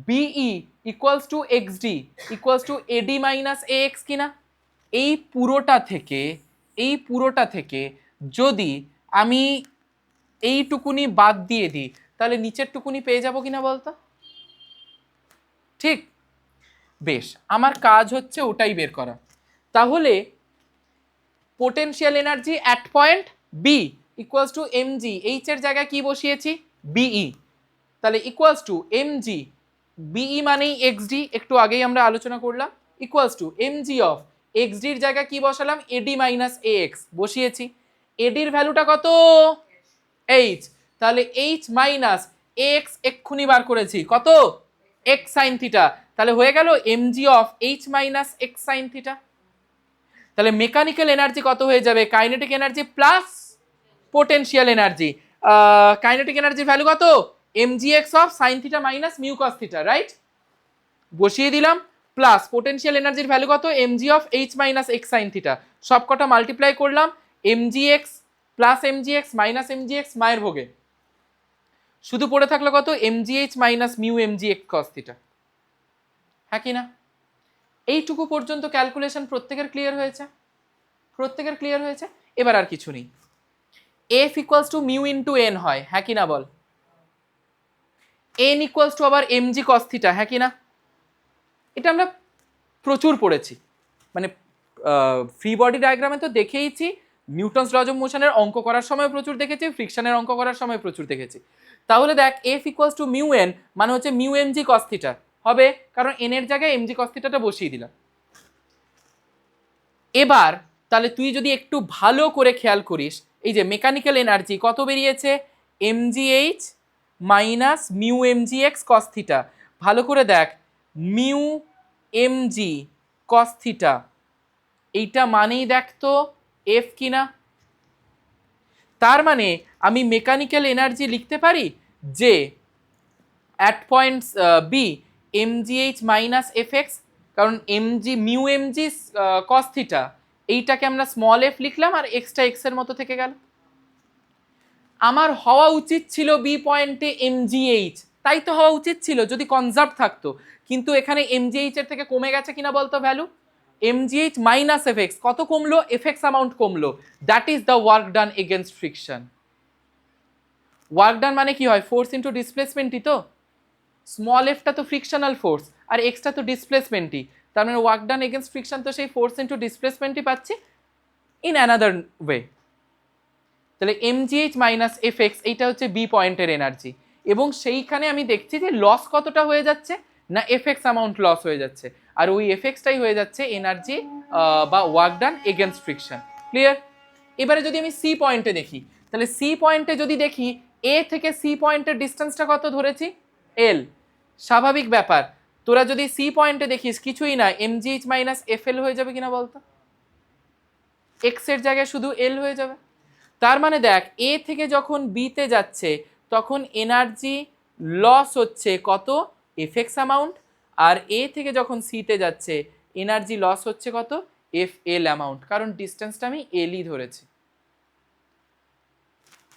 BE equals to xd equals to ad minus ax কিনা। এই পুরোটা থেকে যদি আমি এইটুকুনি বাদ দিয়ে দিই তাহলে নিচের টুকুনি পেয়ে যাবো কিনা বলতো, ঠিক? বেশ, আমার কাজ হচ্ছে ওটাই বের করা। তাহলে potential energy at point B equals to mg, h এর জায়গায় কি বসিয়েছি বিই, তাহলে ইকুয়ালস টু mg, বিই মানেই xd, একটু আগেই আমরা আলোচনা করলাম, equals to mg of xd এর জায়গায় কি বসালাম ad মাইনাস ax বসিয়েছি। ad এর ভ্যালুটা কত h, তাহলে h মাইনাস ax এক্ষুনি বার করেছি কত x sin থিটা, তাহলে হয়ে গেল mg of h minus x sin theta. তাহলে মেকানিক্যাল এনার্জি কত হয়ে যাবে kinetic energy plus potential energy. Kinetic এনার্জির ভ্যালু কত mgx of sin theta minus mu cos theta, right? বসিয়ে দিলাম, প্লাস পোটেনশিয়াল এনার্জির ভ্যালু কত mg of h minus x sin theta, সবকটা মাল্টিপ্লাই করলাম, mgx plus mgx minus mgx মায়ের ভোগে, শুধু পড়ে থাকলো কত mgh minus mu mgx cos theta, হ্যাঁ কি না? এইটুকু পর্যন্ত ক্যালকুলেশন প্রত্যেকের ক্লিয়ার হয়েছে? এবার আর কিছু নেই। f equals to mu into n হয়, হ্যাঁ কি না বল? n ইকুয়ালস টু আবার mg cos থিটা, হ্যাঁ কি না? এটা আমরা প্রচুর পড়েছি, মানে ফ্রি বডি ডায়াগ্রামে তো দেখেইছি, নিউটনস লজ অফ মোশনের অঙ্ক করার সময় প্রচুর দেখেছি, ফ্রিকশনের অঙ্ক করার সময় প্রচুর দেখেছি। তাহলে দেখ f equals to mu n মানে হচ্ছে মিউ mg cos থিটা হবে, কারণ n এর জায়গায় mg cos থিটাটা বসিয়ে দিলাম। এবার তাহলে তুই যদি একটু ভালো করে খেয়াল করিস, এই যে মেকানিক্যাল এনার্জি কত বেরিয়েছে mgh minus mu mgx cos theta, ভালো করে দেখ মিউ mg cos থিটা এইটা মানেই দেখ তো f কিনা। তার মানে আমি মেকানিক্যাল এনার্জি লিখতে পারি যে at point B mgh minus fx, কারণ mg mu mg cos theta এইটাকে আমরা স্মল f লিখলাম আর এক্সটা x এর মতো থেকে গেল। আমার হওয়া উচিত ছিল বি পয়েন্টে mgh, তাই তো হওয়া উচিত ছিল যদি কনজার্ভ থাকতো, কিন্তু এখানে mgh এর থেকে কমে গেছে কিনা বলতো ভ্যালু, mgh মাইনাস fx, কত কমলো fx অ্যামাউন্ট কমলো, that is the work done against friction. Work done মানে কি হয় ফোর্স ইন্টু ডিসপ্লেসমেন্টই তো, স্মল এফটা তো ফ্রিকশনাল ফোর্স আর এক্সটা তো ডিসপ্লেসমেন্টই, তার মানে ওয়ার্ক ডান এগেনস্ট ফ্রিকশন তো সেই ফোর্স ইন্টু ডিসপ্লেসমেন্টই পাচ্ছি ইন অ্যানাদার ওয়ে। তাহলে mgh মাইনাস fx এইটা হচ্ছে বি পয়েন্টের এনার্জি, এবং সেইখানে আমি দেখছি যে লস কতটা হয়ে যাচ্ছে না fx অ্যামাউন্ট লস হয়ে যাচ্ছে, আর ওই fxটাই হয়ে যাচ্ছে এনার্জি বা work done against friction. Clear? এবারে যদি আমি সি পয়েন্টে দেখি, তাহলে সি পয়েন্টে যদি দেখি এ থেকে সি পয়েন্টের ডিস্টেন্সটা কত ধরেছি, এল। স্বাভাবিক ব্যাপার, তোরা যদি সি পয়েন্টে দেখিস কিছুই না, এমজিএইচ মাইনাস এফ এল হয়ে যাবে কিনা বলতো, এক্স এর জায়গায় শুধু এল হয়ে যাবে। তার মানে দেখ, এ থেকে যখন বিতে যাচ্ছে তখন এনার্জি লস হচ্ছে কত, এফ এক্স অ্যামাউন্ট, আর এ থেকে যখন সিতে যাচ্ছে এনার্জি লস হচ্ছে কত, এফ এল অ্যামাউন্ট, কারণ ডিস্টেন্সটা আমি এলই ধরেছি।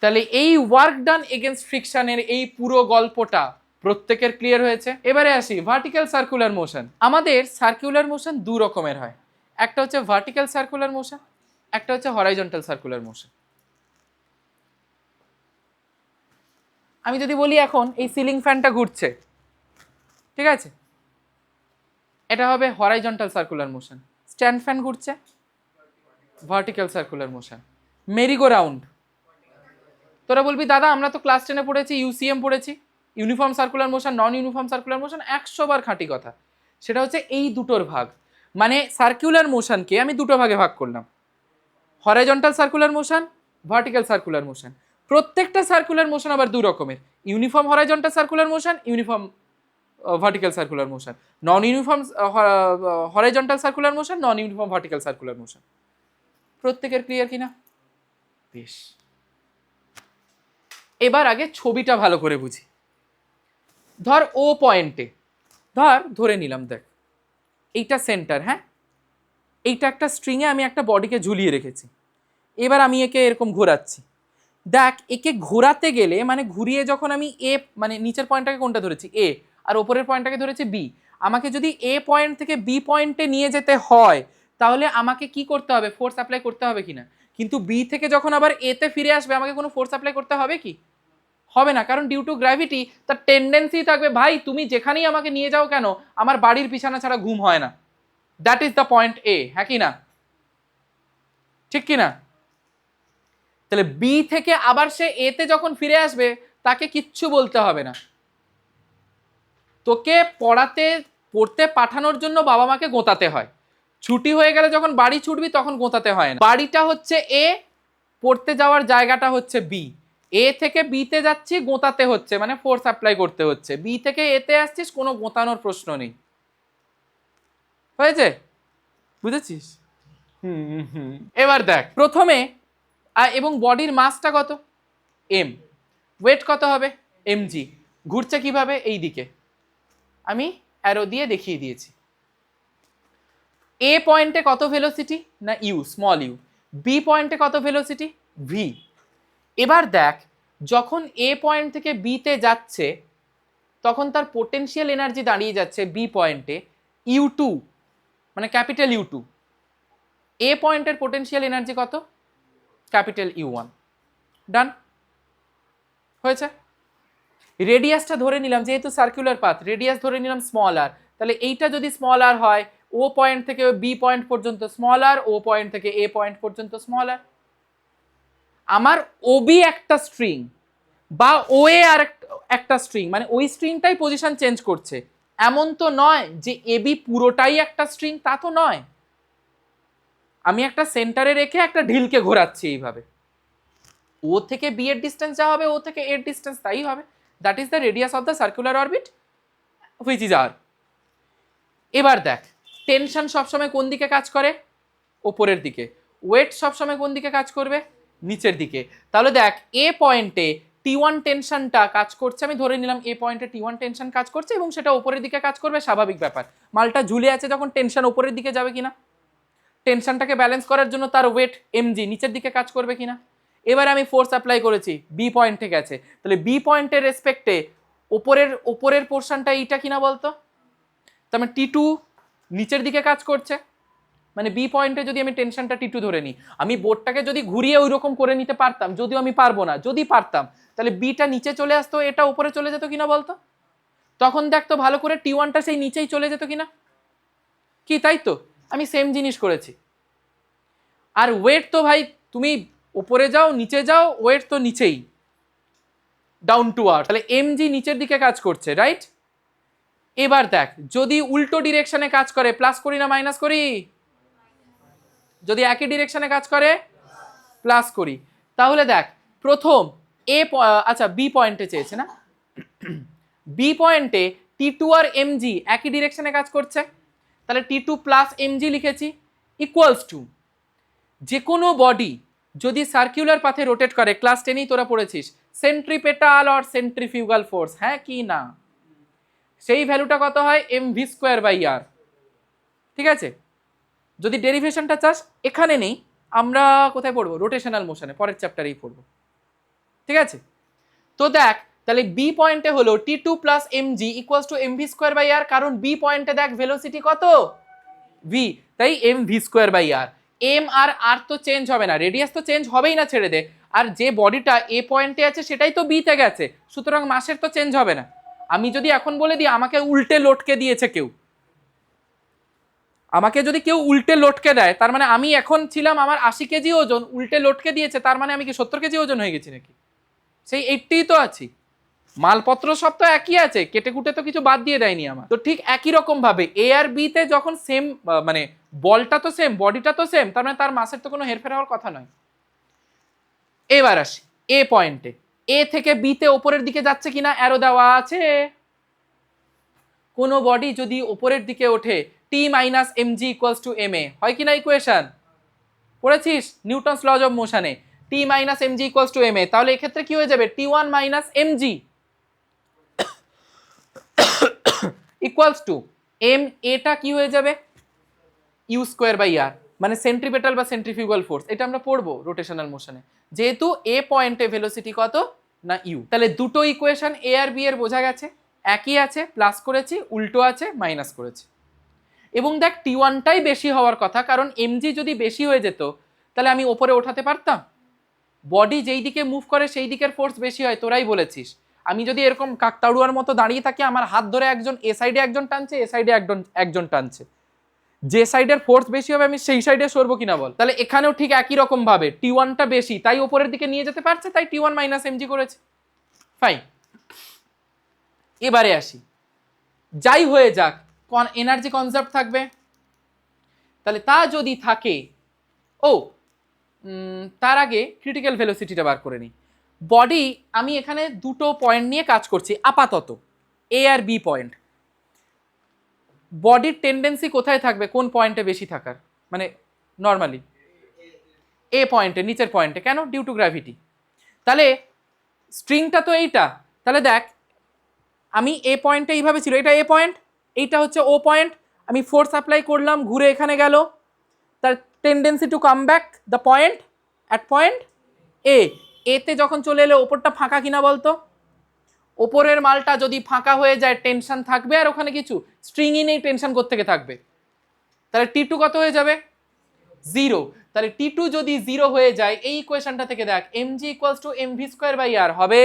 তাহলে এই ওয়ার্ক ডান এগেনস্ট ফ্রিকশনের এই পুরো গল্পটা প্রত্যেকের ক্লিয়ার হয়েছে। এবারে আসি ভার্টিক্যাল সার্কুলার মোশন। আমাদের সার্কুলার মোশন দু রকমের হয়, একটা হচ্ছে ভার্টিক্যাল সার্কুলার মোশন, একটা হচ্ছে হরাইজন্টাল সার্কুলার মোশন। আমি যদি বলি এখন এই সিলিং ফ্যানটা ঘুরছে, ঠিক আছে, এটা হবে horizontal circular motion. Stand fan ঘুরছে, vertical circular motion. Merry-go-round, তোরা বলবি দাদা আমরা তো ক্লাস 10-এ পড়েছি, ইউসিএম পড়েছি, uniform circular motion, non uniform circular motion, 100 বার খাঁটি কথা। সেটা হচ্ছে এই দুটোর ভাগ, মানে সার্কুলার মোশনকে আমি দুটো ভাগে ভাগ করলাম, horizontal circular motion, vertical circular motion. প্রত্যেকটা সার্কুলার মোশন আবার দু রকমের, uniform horizontal circular motion, uniform vertical circular motion, non uniform horizontal circular motion, non uniform vertical circular motion. প্রত্যেকের ক্লিয়ার কিনা? বেশ, এবার আগে ছবিটা ভালো করে বুঝি। ধর ও পয়েন্টে, ধরে নিলাম, দেখ এইটা সেন্টার, হ্যাঁ, এইটা একটা স্ট্রিংয়ে আমি একটা বডিকে ঝুলিয়ে রেখেছি। এবার আমি একে এরকম ঘোরাচ্ছি, দেখ একে ঘোরাতে গেলে মানে ঘুরিয়ে যখন আমি এ, মানে নিচের পয়েন্টটাকে কোনটা ধরেছি, এ, আর ওপরের পয়েন্টটাকে ধরেছি বি, আমাকে যদি এ পয়েন্ট থেকে বি পয়েন্টে নিয়ে যেতে হয় তাহলে আমাকে কি করতে হবে, ফোর্স অ্যাপ্লাই করতে হবে কিনা। কিন্তু বি থেকে যখন আবার এতে ফিরে আসবে আমাকে কোনো ফোর্স অ্যাপ্লাই করতে হবে কি, হবে না, কারণ ডিউ টু গ্র্যাভিটি তার টেন্ডেন্সি থাকবে, ভাই তুমি যেখানেই আমাকে নিয়ে যাও কেন আমার বাড়ির বিছানা ছাড়া ঘুম হয় না। দ্যাট ইজ দ্য পয়েন্ট এ, হ্যাঁ কি না, ঠিক কি না? তাহলে বি থেকে আবার সে এতে যখন ফিরে আসবে তাকে কিচ্ছু বলতে হবে না, তোকে পড়তে পাঠানোর জন্য বাবা মাকে গোতাতে হয়, ছুটি হয়ে গেলে যখন বাড়ি ছুটবি তখন গোতাতে হয় না। বাড়িটা হচ্ছে এ, পড়তে যাওয়ার জায়গাটা হচ্ছে বি, এ থেকে বিতে যাচ্ছি গোতাতে হচ্ছে, মানে ফোর্স অ্যাপ্লাই করতে হচ্ছে, বি থেকে এতে আসছিস কোনো গোতানোর প্রশ্ন নেই। হয়েছে, বুঝেছিস? এবার দেখ প্রথমে, এবং বডির মাসটা কত, এম, ওয়েট কত হবে, এমজি, ঘুরছে কিভাবে, এই দিকে আমি অ্যারো দিয়ে দেখিয়ে দিয়েছি। এ পয়েন্টে কত ভেলোসিটি না ইউ, স্মল ইউ, বি পয়েন্টে কত ভেলোসিটি, ভি। এবার দেখ যখন এ পয়েন্ট থেকে বিতে যাচ্ছে তখন তার পোটেনশিয়াল এনার্জি দাঁড়িয়ে যাচ্ছে বি পয়েন্টে ইউ টু, মানে ক্যাপিটাল ইউ টু। এ পয়েন্টের পোটেনশিয়াল এনার্জি কত, ক্যাপিটাল ইউ ওয়ান। ডান, হয়েছে। রেডিয়াসটা ধরে নিলাম, যেহেতু সার্কুলার পাথ রেডিয়াস ধরে নিলাম স্মল আর, তাহলে এইটা যদি স্মল আর হয় ও পয়েন্ট থেকে বি পয়েন্ট পর্যন্ত স্মল আর, ও পয়েন্ট থেকে এ পয়েন্ট পর্যন্ত স্মল আর। আমার ওবি একটা স্ট্রিং বা ওএ আর একটা স্ট্রিং, মানে ওই স্ট্রিংটাই পজিশন চেঞ্জ করছে, এমন তো নয় যে এবি পুরোটাই একটা স্ট্রিং, তা তো নয়। আমি একটা সেন্টারে রেখে একটা ঢিলকে ঘোরাচ্ছি এইভাবে, ও থেকে বি এর ডিস্টেন্স যা হবে ও থেকে এর ডিস্টেন্স তাই হবে, that is the radius of the circular orbit which is R. এবার দেখ টেনশন সবসময় কোন দিকে কাজ করে, ওপরের দিকে, ওয়েট সবসময় কোন দিকে কাজ করবে, নিচের দিকে। তাহলে দেখ এ পয়েন্টে T1 টেনশনটা কাজ করছে, আমি ধরে নিলাম এ পয়েন্টে T1 টেনশন কাজ করছে এবং সেটা উপরের দিকে কাজ করবে, স্বাভাবিক ব্যাপার, মালটা ঝুলে আছে যখন টেনশন উপরের দিকে যাবে কিনা, টেনশনটাকে ব্যালেন্স করার জন্য তার ওয়েট এমজি নিচের দিকে কাজ করবে কিনা। এবার আমি ফোর্স অ্যাপ্লাই করেছি, বি পয়েন্টে গেছে, তাহলে বি পয়েন্টের রেসপেক্টে ওপরের পোর্শনটা এইটা কিনা বলতো, তার মানে T2 নিচের দিকে কাজ করছে, মানে বি পয়েন্টে যদি আমি টেনশনটা T2 ধরে নিই, আমি বোর্ডটাকে যদি ঘুরিয়ে ওই রকম করে নিতে পারতাম, যদিও আমি পারবো না, যদি পারতাম তাহলে বিটা নিচে চলে আসতো, এটা উপরে চলে যেত কিনা বলতো, তখন দেখতো ভালো করে T1টা সেই নিচেই চলে যেত কিনা, কি তাই তো, আমি সেম জিনিস করেছি। আর ওয়েট তো ভাই তুমি উপরে যাও নিচে যাও, ওয়েট তো নিচেই, ডাউন টু আর্থ, তাহলে এমজি নিচের দিকে কাজ করছে, রাইট। এবার দেখ যদি উল্টো ডিরেকশনে কাজ করে প্লাস করি না মাইনাস করি, যদি একই ডিরেকশনে কাজ করে প্লাস করি, তাহলে দেখ প্রথম আচ্ছা বি পয়েন্টে চেয়েছে না, বি পয়েন্টে টি টু আর এমজি একই ডিরেকশনে কাজ করছে, তাহলে টি টু প্লাস এমজি লিখেছি ইকুয়ালস টু যে কোনো বডি যদি সার্কুলার পাথে রোটেট করে, ক্লাস 10এই তোরা পড়েছিস সেন্ট্রিপেটাল অর সেন্ট্রিফিউগাল ফোর্স, হ্যাঁ কি না, সেই ভ্যালুটা কত হয় এম ভি স্কোয়ার বাই আর। ঠিক আছে, যদি ডেরিভেশনটা চাস এখানে নেই, আমরা কোথায় পড়বো, রোটেশনাল মোশনে পরের চ্যাপ্টারেই পড়বো। ঠিক আছে, তো দেখ তাহলে বি পয়েন্টে হলো T two plus M G equals to M V square by R, কারণ বি পয়েন্টে দেখ ভেলোসিটি কত ভি, তাই M V square by R. M আর আর তো চেঞ্জ হবে না, রেডিয়াস তো চেঞ্জ হবেই না, ছেড়ে দে, আর যে বডিটা এ পয়েন্টে আছে সেটাই তো বিতে গেছে, সুতরাং মাসের তো চেঞ্জ হবে না। আমি যদি এখন বলে দিই আমাকে উল্টে লটকে দিয়েছে কেউ, আমাকে যদি কেউ উল্টে লটকে দেয়, তার মানে আমি এখন ছিলাম আমার 80 কেজি ওজন, উল্টে লটকে দিয়েছে, তার মানে আমি কি 70 কেজি ওজন হয়ে গেছি নাকি? সেই 80 তো আছি, মালপত্র সব তো একই আছে, কেটে কুটে তো কিছু বাদ দিয়ে দেয়নি আমার। তো ঠিক একই রকম ভাবে এ আর বি তে যখন সেম মানে বলটা তো সেম, বডিটা তো সেম, তার মানে তার মাসের তো কোনো হেরফের হওয়ার কথা নয়। এবার আসি এ পয়েন্টে, এ থেকে বি তে ওপরের দিকে যাচ্ছে কিনা অ্যারো দেওয়া আছে। কোনো বডি যদি ওপরের দিকে ওঠে T minus M G equals to M A, হয় কিনা ইকুয়েশন পড়েছিস নিউটনস লজ অফ মোশনে, T minus M G equals to M A, তাহলে এক্ষেত্রে কি হয়ে যাবে T one minus M G equals to M এটা কি হয়ে যাবে ইউ স্কোয়ার বাই আর, মানে সেন্ট্রিপেটাল বা সেন্ট্রিফিউগাল ফোর্স, এটা আমরা পড়বো রোটেশনাল মোশনে, যেহেতু এ পয়েন্টে ভেলোসিটি কত না ইউ। তাহলে দুটো ইকুয়েশন এ আর বি এর বোঝা গেছে, একই আছে প্লাস করেছি, উল্টো আছে মাইনাস করেছি। এবং দেখ টি ওয়ানটাই বেশি হওয়ার কথা, কারণ এমজি যদি বেশি হয়ে যেত তাহলে আমি ওপরে ওঠাতে পারতাম, বডি যেই দিকে মুভ করে সেই দিকের ফোর্স বেশি হয়, তোরাই বলেছিস। আমি যদি এরকম কাকতাড়ুয়ার মতো দাঁড়িয়ে থাকি, আমার হাত ধরে একজন এ সাইডে একজন টানছে, এ সাইডে একজন টানছে, যে সাইডের ফোর্স বেশি হবে আমি সেই সাইডে সরবো কিনা বল। তাহলে এখানেও ঠিক একই রকম ভাবে টি ওয়ানটা বেশি, তাই ওপরের দিকে নিয়ে যেতে পারছে, তাই টি ওয়ান মাইনাস এমজি করেছে। ফাইন, এবারে আসি, যাই হয়ে যাক এনার্জি কনজার্ভ থাকবে, তাহলে তা যদি থাকে, ও তার আগে ক্রিটিক্যাল ভেলোসিটিটা বার করে নিই। বডি আমি এখানে দুটো পয়েন্ট নিয়ে কাজ করছি আপাতত, এ আর বি পয়েন্ট। বডির টেন্ডেন্সি কোথায় থাকবে, কোন পয়েন্টে বেশি থাকার, মানে নর্মালি এ পয়েন্টে, নিচের পয়েন্টে, কেন ডিউ টু গ্র্যাভিটি। তাহলে স্ট্রিংটা তো এইটা, তাহলে দেখ আমি এ পয়েন্টে এইভাবে ছিল, এটা এ পয়েন্ট, এইটা হচ্ছে ও পয়েন্ট, আমি ফোর্স অ্যাপ্লাই করলাম, ঘুরে এখানে গেল, তার tendency to come back the point at point A, এতে যখন চলে এলে ওপরটা ফাঁকা কিনা বলতো, ওপরের মালটা যদি ফাঁকা হয়ে যায় টেনশন থাকবে, আর ওখানে কিছু স্ট্রিংই নেই, টেনশন কোত্থেকে থাকবে, তাহলে টি টু কত হয়ে যাবে জিরো। তাহলে টি টু যদি জিরো হয়ে যায়, এই ইকুয়েশনটা থেকে দেখ M G equals to M V square by R হবে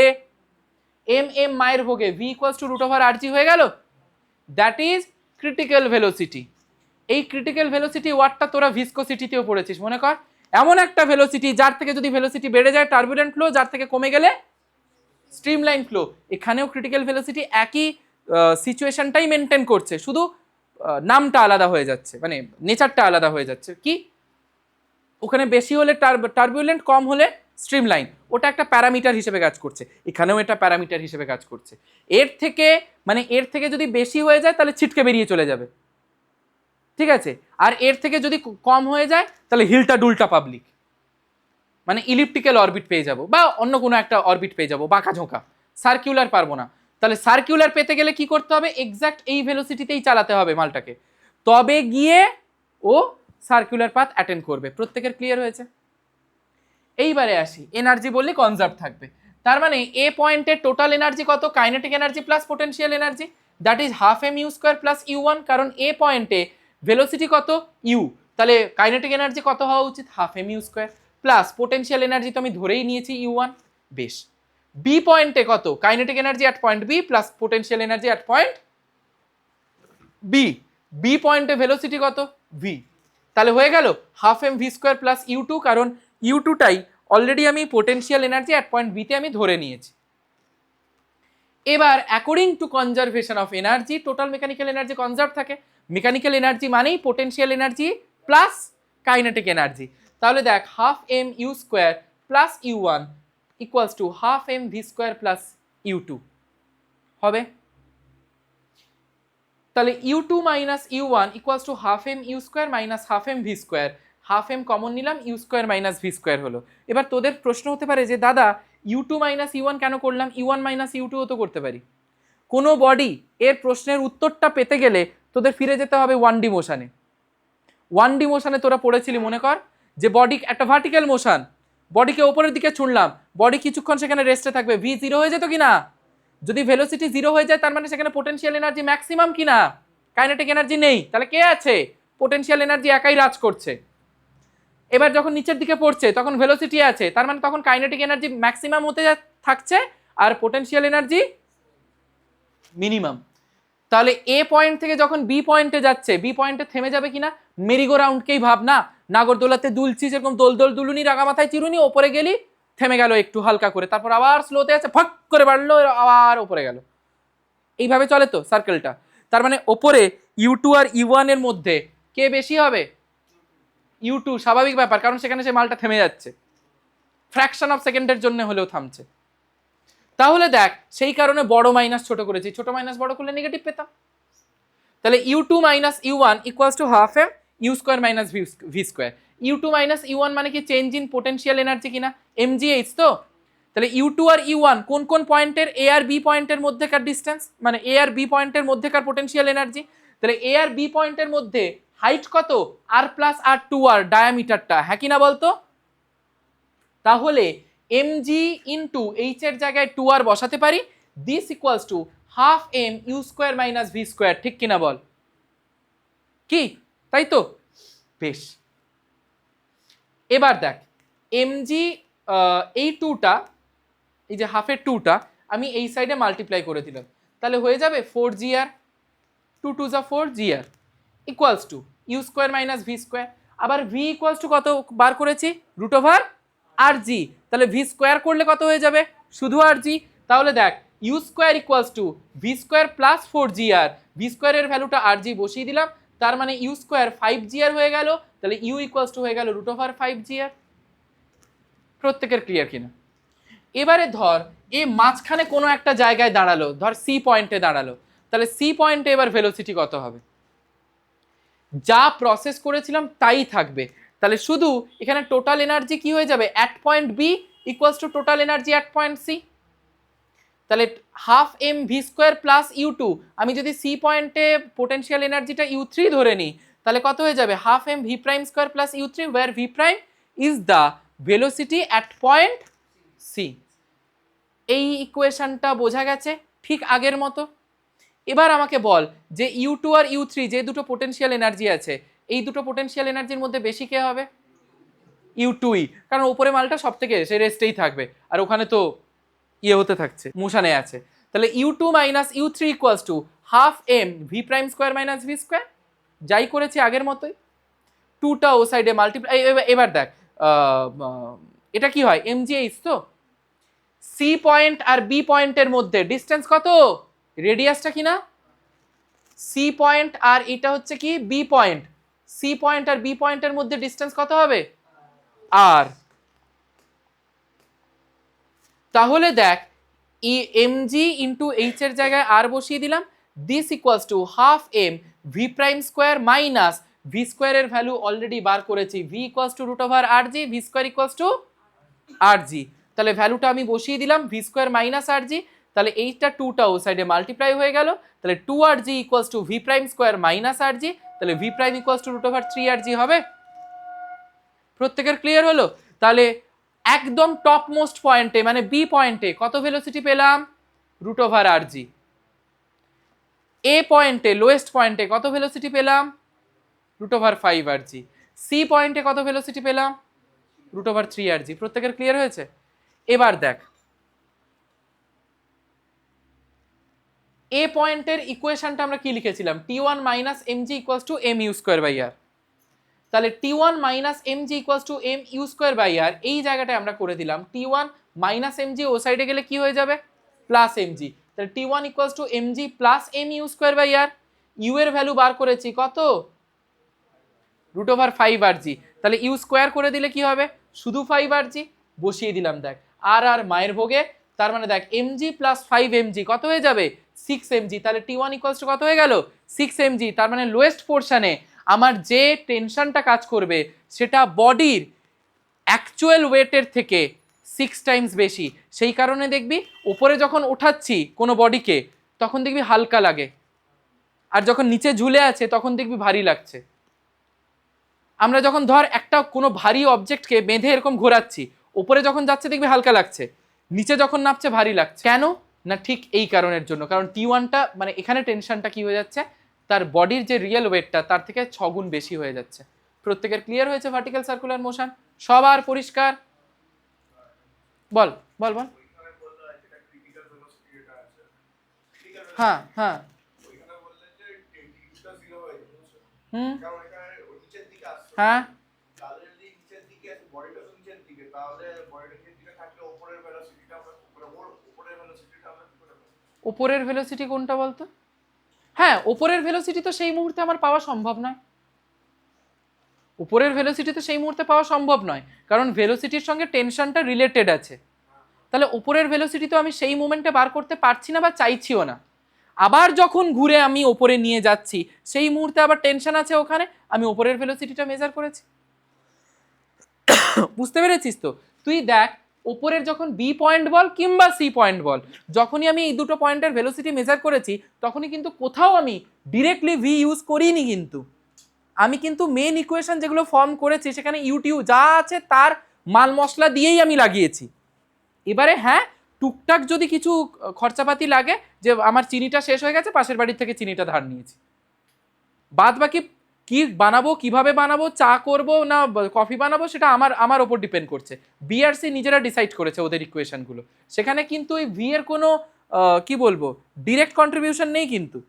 এম এম মায়ের ভোগে V equals to root over R G হয়ে গেল, দ্যাট ইজ ক্রিটিক্যাল ভেলোসিটি। এই ক্রিটিক্যাল ভেলোসিটি ওয়ার্ডটা তোরা ভিসকোসিটিতেও পড়েছিস, মনে কর এমন একটা ভেলোসিটি যার থেকে যদি ভেলোসিটি বেড়ে যায় টার্বুলেন্ট ফ্লো, যার থেকে কমে গেলে স্ট্রিমলাইন ফ্লো। এখানেও ক্রিটিক্যাল ভেলোসিটি একই সিচুয়েশনটাই মেনটেন করছে, শুধু নামটা আলাদা হয়ে যাচ্ছে, মানে নেচারটা আলাদা হয়ে যাচ্ছে। কি ওখানে বেশি হলে টার্বুলেন্ট, কম হলে স্ট্রিমলাইন, ওটা একটা প্যারামিটার হিসেবে কাজ করছে, এখানেও এটা প্যারামিটার হিসেবে কাজ করছে। এর থেকে যদি বেশি হয়ে যায় তাহলে ছিটকে বেরিয়ে চলে যাবে, ঠিক আছে, আর এর থেকে যদি কম হয়ে যায় তাহলে হিলটা ডুলটা পাবলিক, মানে ইলিপ্টিক্যাল অরবিট পেয়ে যাব, বা অন্য কোনো একটা অরবিট পেয়ে যাব, বাঁকা ঝোঁকা, সার্কুলার পারবো না। তাহলে সার্কুলার পেতে গেলে কি করতে হবে, এক্স্যাক্ট এই ভেলোসিটিতেই চালাতে হবে মালটাকে, তবে গিয়ে ও সার্কুলার পাথ অ্যাটেন্ড করবে। প্রত্যেকের ক্লিয়ার হয়েছে? এইবারে আসি, এনার্জি বললে কনজার্ভ থাকবে, তার মানে এ পয়েন্টের টোটাল এনার্জি কত, kinetic energy plus potential energy, that is half M U square plus U one, কারণ এ পয়েন্টে ভেলোসিটি কত ইউ, তাহলে কাইনেটিক এনার্জি কত হওয়া উচিত half M U square, plus potential energy তো আমি ধরেই নিয়েছি ইউ ওয়ান। বেশ, বি পয়েন্টে কত, kinetic energy at point B plus potential energy at point B, B পয়েন্টে ভেলোসিটি কত ভি, তাহলে হয়ে গেল half M V square plus U two, কারণ ইউ টুটাই অলরেডি আমি পোটেনশিয়াল এনার্জি অ্যাট পয়েন্ট বিতে আমি ধরে নিয়েছি। এবার according to conservation of energy, total mechanical energy conserve থাকে, মেকানিক্যাল এনার্জি মানেই potential energy plus kinetic energy, তাহলে দেখ half M U square plus U one equals to half M V square plus U two হবে। তাহলে you two minus U one equals to half M U square minus half M V square, half M common নিলাম, U square minus V square হলো। এবার তোদের প্রশ্ন হতে পারে যে দাদা U two minus U one কেন করলাম, ইউ ওয়ান মাইনাস ইউ টুও তো করতে পারি। কোনো বডি এর প্রশ্নের উত্তরটা পেতে গেলে তোদের ফিরে যেতে হবে 1D মোশনে। 1D মোশনে তোরা পড়েছিলি মনে কর যে বডি একটা ভার্টিক্যাল মোশন, বডিকে ওপরের দিকে ছুঁড়লাম, বডি কিছুক্ষণ সেখানে রেস্টে থাকবে, ভি জিরো হয়ে যেত কিনা? যদি ভেলোসিটি জিরো হয়ে যায় তার মানে সেখানে পোটেনশিয়াল এনার্জি ম্যাক্সিমাম কিনা, কাইনেটিক এনার্জি নেই, তাহলে কে আছে? পোটেনশিয়াল এনার্জি একাই রাজ করছে। এবার যখন নিচের দিকে পড়ছে তখন ভেলোসিটি আছে, তার মানে তখন কাইনেটিক এনার্জি ম্যাক্সিমাম হতে থাকছে আর পোটেনশিয়াল এনার্জি মিনিমাম। তাহলে এ পয়েন্ট থেকে যখন বি পয়েন্টে যাচ্ছে, বি পয়েন্টে থেমে যাবে কিনা? মেরিগো রাউন্ডকেই ভাব না, নাগরদোলাতে দুলছি সেরকম দোল দোল দুলুনি, রাগা মাথায় চিরুনি, ওপরে গেলি থেমে গেল একটু হালকা করে, তারপর আবার স্লোতে আছে, ফাক করে বাড়লো, আবার ওপরে গেল, এইভাবে চলে তো সার্কেলটা। তার মানে ওপরে ইউ টু আর ইউ ওয়ান এর মধ্যে কে বেশি হবে? ইউ টু, স্বাভাবিক ব্যাপার, কারণ সেখানে সে মালটা থেমে যাচ্ছে, ফ্র্যাকশন অফ সেকেন্ডের জন্য হলেও থামছে। তাহলে দেখ সেই কারণে বড় মাইনাস ছোট করেছি, ছোট মাইনাস বড় করলে নেগেটিভ পেতাম। তাহলে you two minus U one equals to half M U square minus V square. U two minus U one মানে কি চেঞ্জ ইন পোটেনশিয়াল এনার্জি কিনা, এমজিএইচ তো। তাহলে ইউ টু আর ইউ ওয়ান কোন কোন পয়েন্টের, এ আর বি পয়েন্টের মধ্যেকার ডিস্টেন্স, মানে এ আর বি পয়েন্টের মধ্যেকার পোটেনশিয়াল এনার্জি। তাহলে এ আর বি পয়েন্টের মধ্যে হাইট কত? আর প্লাস আর টু আর, ডায়ামিটারটা, হ্যাঁ কিনা বলতো? তাহলে mg ইন্টু এইচ এর জায়গায় 2r বসাতে পারি, this equals to half M U square minus V square, ঠিক কিনা বল? কি তাই তো? বেশ, এবার দেখ mg এই টুটা, এই যে হাফের টুটা আমি এই সাইডে মাল্টিপ্লাই করে দিলাম, তাহলে হয়ে যাবে 4gr, 2 2 যা 4gr equals to u square minus V square. আবার ভি ইকুয়ালস টু কত বার করেছি? রুট ওভার আর জি, তাহলে ভি স্কোয়ার করলে কত হয়ে যাবে? শুধু আর জি। তাহলে দেখ u square equals to v square plus 4gr, v স্কোয়ারের ভ্যালুটা আর জি বসিয়ে দিলাম, তার মানে ইউ স্কোয়ার 5gr হয়ে গেল, তাহলে ইউ ইকুয়ালস টু হয়ে গেল রুট ওভার 5gr। প্রত্যেকের ক্লিয়ার কিনা? এবারে ধর এ মাঝখানে কোনো একটা জায়গায় দাঁড়ালো, ধর সি পয়েন্টে দাঁড়ালো, তাহলে সি পয়েন্টে এবার ভেলোসিটি কত হবে? যা প্রসেস করেছিলাম তাই থাকবে, তাহলে শুধু এখানে টোটাল এনার্জি কি হয়ে যাবে? At point B equals to total energy at point C. তাহলে half M V square plus U two, আমি যদি সি পয়েন্টে পোটেনশিয়াল এনার্জিটা ইউ থ্রি ধরে নিই, তাহলে কত হয়ে যাবে? Half M V prime square plus u three, where v prime is the velocity at point C. এই ইকুয়েশনটা বোঝা গেছে ঠিক আগের মতো। এবার আমাকে বল যে ইউ টু আর ইউ থ্রি যে দুটো পোটেনশিয়াল এনার্জি আছে, এই দুটো পোটেনশিয়াল এনার্জির মধ্যে বেশি কে হবে? ইউ টুই, কারণ উপরে মালটা সব থেকে সে রেস্টেই থাকবে, আর ওখানে তো ইয়ে হতে থাকছে, মোশনে আছে। তাহলে you two minus u three equals to half M V prime square minus V square, যাই করেছি আগের মতোই, টুটা ও সাইডে মাল্টিপ্লাই। এবার দেখ এটা কি হয়? এমজিএইচ তো, সি পয়েন্ট আর বি পয়েন্টের মধ্যে ডিস্টেন্স কত? রেডিয়াসটা কিনা? সি পয়েন্ট আর এটা হচ্ছে কি বি পয়েন্ট, সি পয়েন্ট আর বি পয়েন্টের মধ্যে ডিস্টেন্স কত হবে? আর। তাহলে দেখ ই এমজি ইন্টু এইচ এর জায়গায় আর বসিয়ে দিলাম, this equals to half M V prime square minus V স্কোয়ারের ভ্যালু অলরেডি বার করেছি, V equals to root over R G, V square equals to R জি। তাহলে ভ্যালুটা আমি বসিয়ে দিলাম, ভি স্কোয়ার মাইনাস আর জি, তাহলে এইটা টুটা ও সাইডে মাল্টিপ্লাই হয়ে গেল, তাহলে two R G equals to V prime square minus R জি, তাহলে V prime equals to root over 3 আর জি হবে। প্রত্যেকের ক্লিয়ার হলো? তাহলে একদম টপ মোস্ট পয়েন্টে মানে বি পয়েন্টে কত ভেলোসিটি পেলাম? রুট ওভার আর জি। এ পয়েন্টে লোয়েস্ট পয়েন্টে কত ভেলোসিটি পেলাম? রুট ওভার 5 আর জি। সি পয়েন্টে কত ভেলোসিটি পেলাম? রুট ওভার 3 আর জি। প্রত্যেকের ক্লিয়ার হয়েছে? এবার দেখ এ পয়েন্টের ইকুয়েশনটা আমরা কি লিখেছিলাম? T one minus M G equals to M you square by R. তাহলে T one minus M G equals to M you square by R, এই জায়গাটায় আমরা করে দিলাম T one minus M G, ও সাইডে গেলে কি হয়ে যাবে? Plus M G. তাহলে T one equals to M G plus M you square by R, U এর ভ্যালু বার করেছি কত? রুট ওভার 5 আর জি। তাহলে ইউ স্কোয়ার করে দিলে কি হবে? শুধু 5 আর জি বসিয়ে দিলাম, দেখ আর আর মায়ের ভোগে, তার মানে দেখ mg প্লাস 5 mg কত হয়ে যাবে 6 mg, তাহলে T1 ইকুয়ালস টু কত হয়ে গেল 6 mg। তার মানে লোয়েস্ট পোর্শনে আমার যে টেনশনটা কাজ করবে সেটা বডির অ্যাকচুয়াল ওয়েটের থেকে 6 টাইমস বেশি। সেই কারণে দেখবি উপরে যখন ওঠাচ্ছি কোনো বডিকে তখন দেখবি হালকা লাগে, আর যখন নিচে ঝুলে আছে তখন দেখবি ভারী লাগছে। আমরা যখন ধর একটা কোনো ভারী অবজেক্টকে বেঁধে এরকম ঘোরাচ্ছি, উপরে যখন যাচ্ছে দেখবি হালকা লাগছে, নিচে যখন নামছে ভারী লাগছে। কেন না ঠিক এই কারণের জন্য, কারণ T1টা মানে এখানে টেনশনটা কি হয়ে যাচ্ছে, তার বডির যে রিয়েল ওয়েটটা তার থেকে 6 গুণ বেশি হয়ে যাচ্ছে। প্রত্যেকের ক্লিয়ার হয়েছে ভার্টিক্যাল সার্কুলার মোশন? সবার পরিষ্কার? বল বল বল। হ্যাঁ হ্যাঁ হুম হ্যাঁ উপরের ভেলোসিটি কোনটা বলতো? হ্যাঁ উপরের ভেলোসিটি তো সেই মুহূর্তে আমার পাওয়া সম্ভব নয়, উপরের ভেলোসিটি তো সেই মুহূর্তে পাওয়া সম্ভব নয়, কারণ ভেলোসিটির সঙ্গে টেনশনটা রিলেটেড আছে। তাহলে উপরের ভেলোসিটি তো আমি সেই মোমেন্টে বার করতে পারছি না বা চাইছিও না। আবার যখন ঘুরে আমি ওপরে নিয়ে যাচ্ছি সেই মুহূর্তে আবার টেনশন আছে ওখানে, আমি উপরের ভেলোসিটিটা মেজার করেছি। বুঝতে পেরেছিস তো? তুই দেখ উপরের যখন বি পয়েন্ট বল কিংবা সি পয়েন্ট বল, যখনই আমি এই দুটো পয়েন্টের ভেলোসিটি মেজার করেছি তখনই কিন্তু কোথাও আমি ডিরেক্টলি ভি ইউজ করিনি, কিন্তু আমি কিন্তু মেন ইকুয়েশন যেগুলো ফর্ম করেছি সেখানে ইউটিউ যা আছে তার মাল মশলা দিয়েই আমি লাগিয়েছি। এবারে হ্যাঁ টুকটাক যদি কিছু খরচাপাতি লাগে, যে আমার চিনিটা শেষ হয়ে গেছে পাশের বাড়ির থেকে চিনিটা ধার নিয়েছি, বাদ বাকি কি বানাবো কিভাবে বানাবো চা করব না কফি বানাবো সেটা আমার ওপর ডিপেন্ড করছে। বি আর সি নিজেরা ডিসাইড করেছে ওদের ইকুয়েশনগুলো, সেখানে কিন্তু ওই ভি এর কোনো কি বলবো ডিরেক্ট কন্ট্রিবিউশন নেই কিন্তু।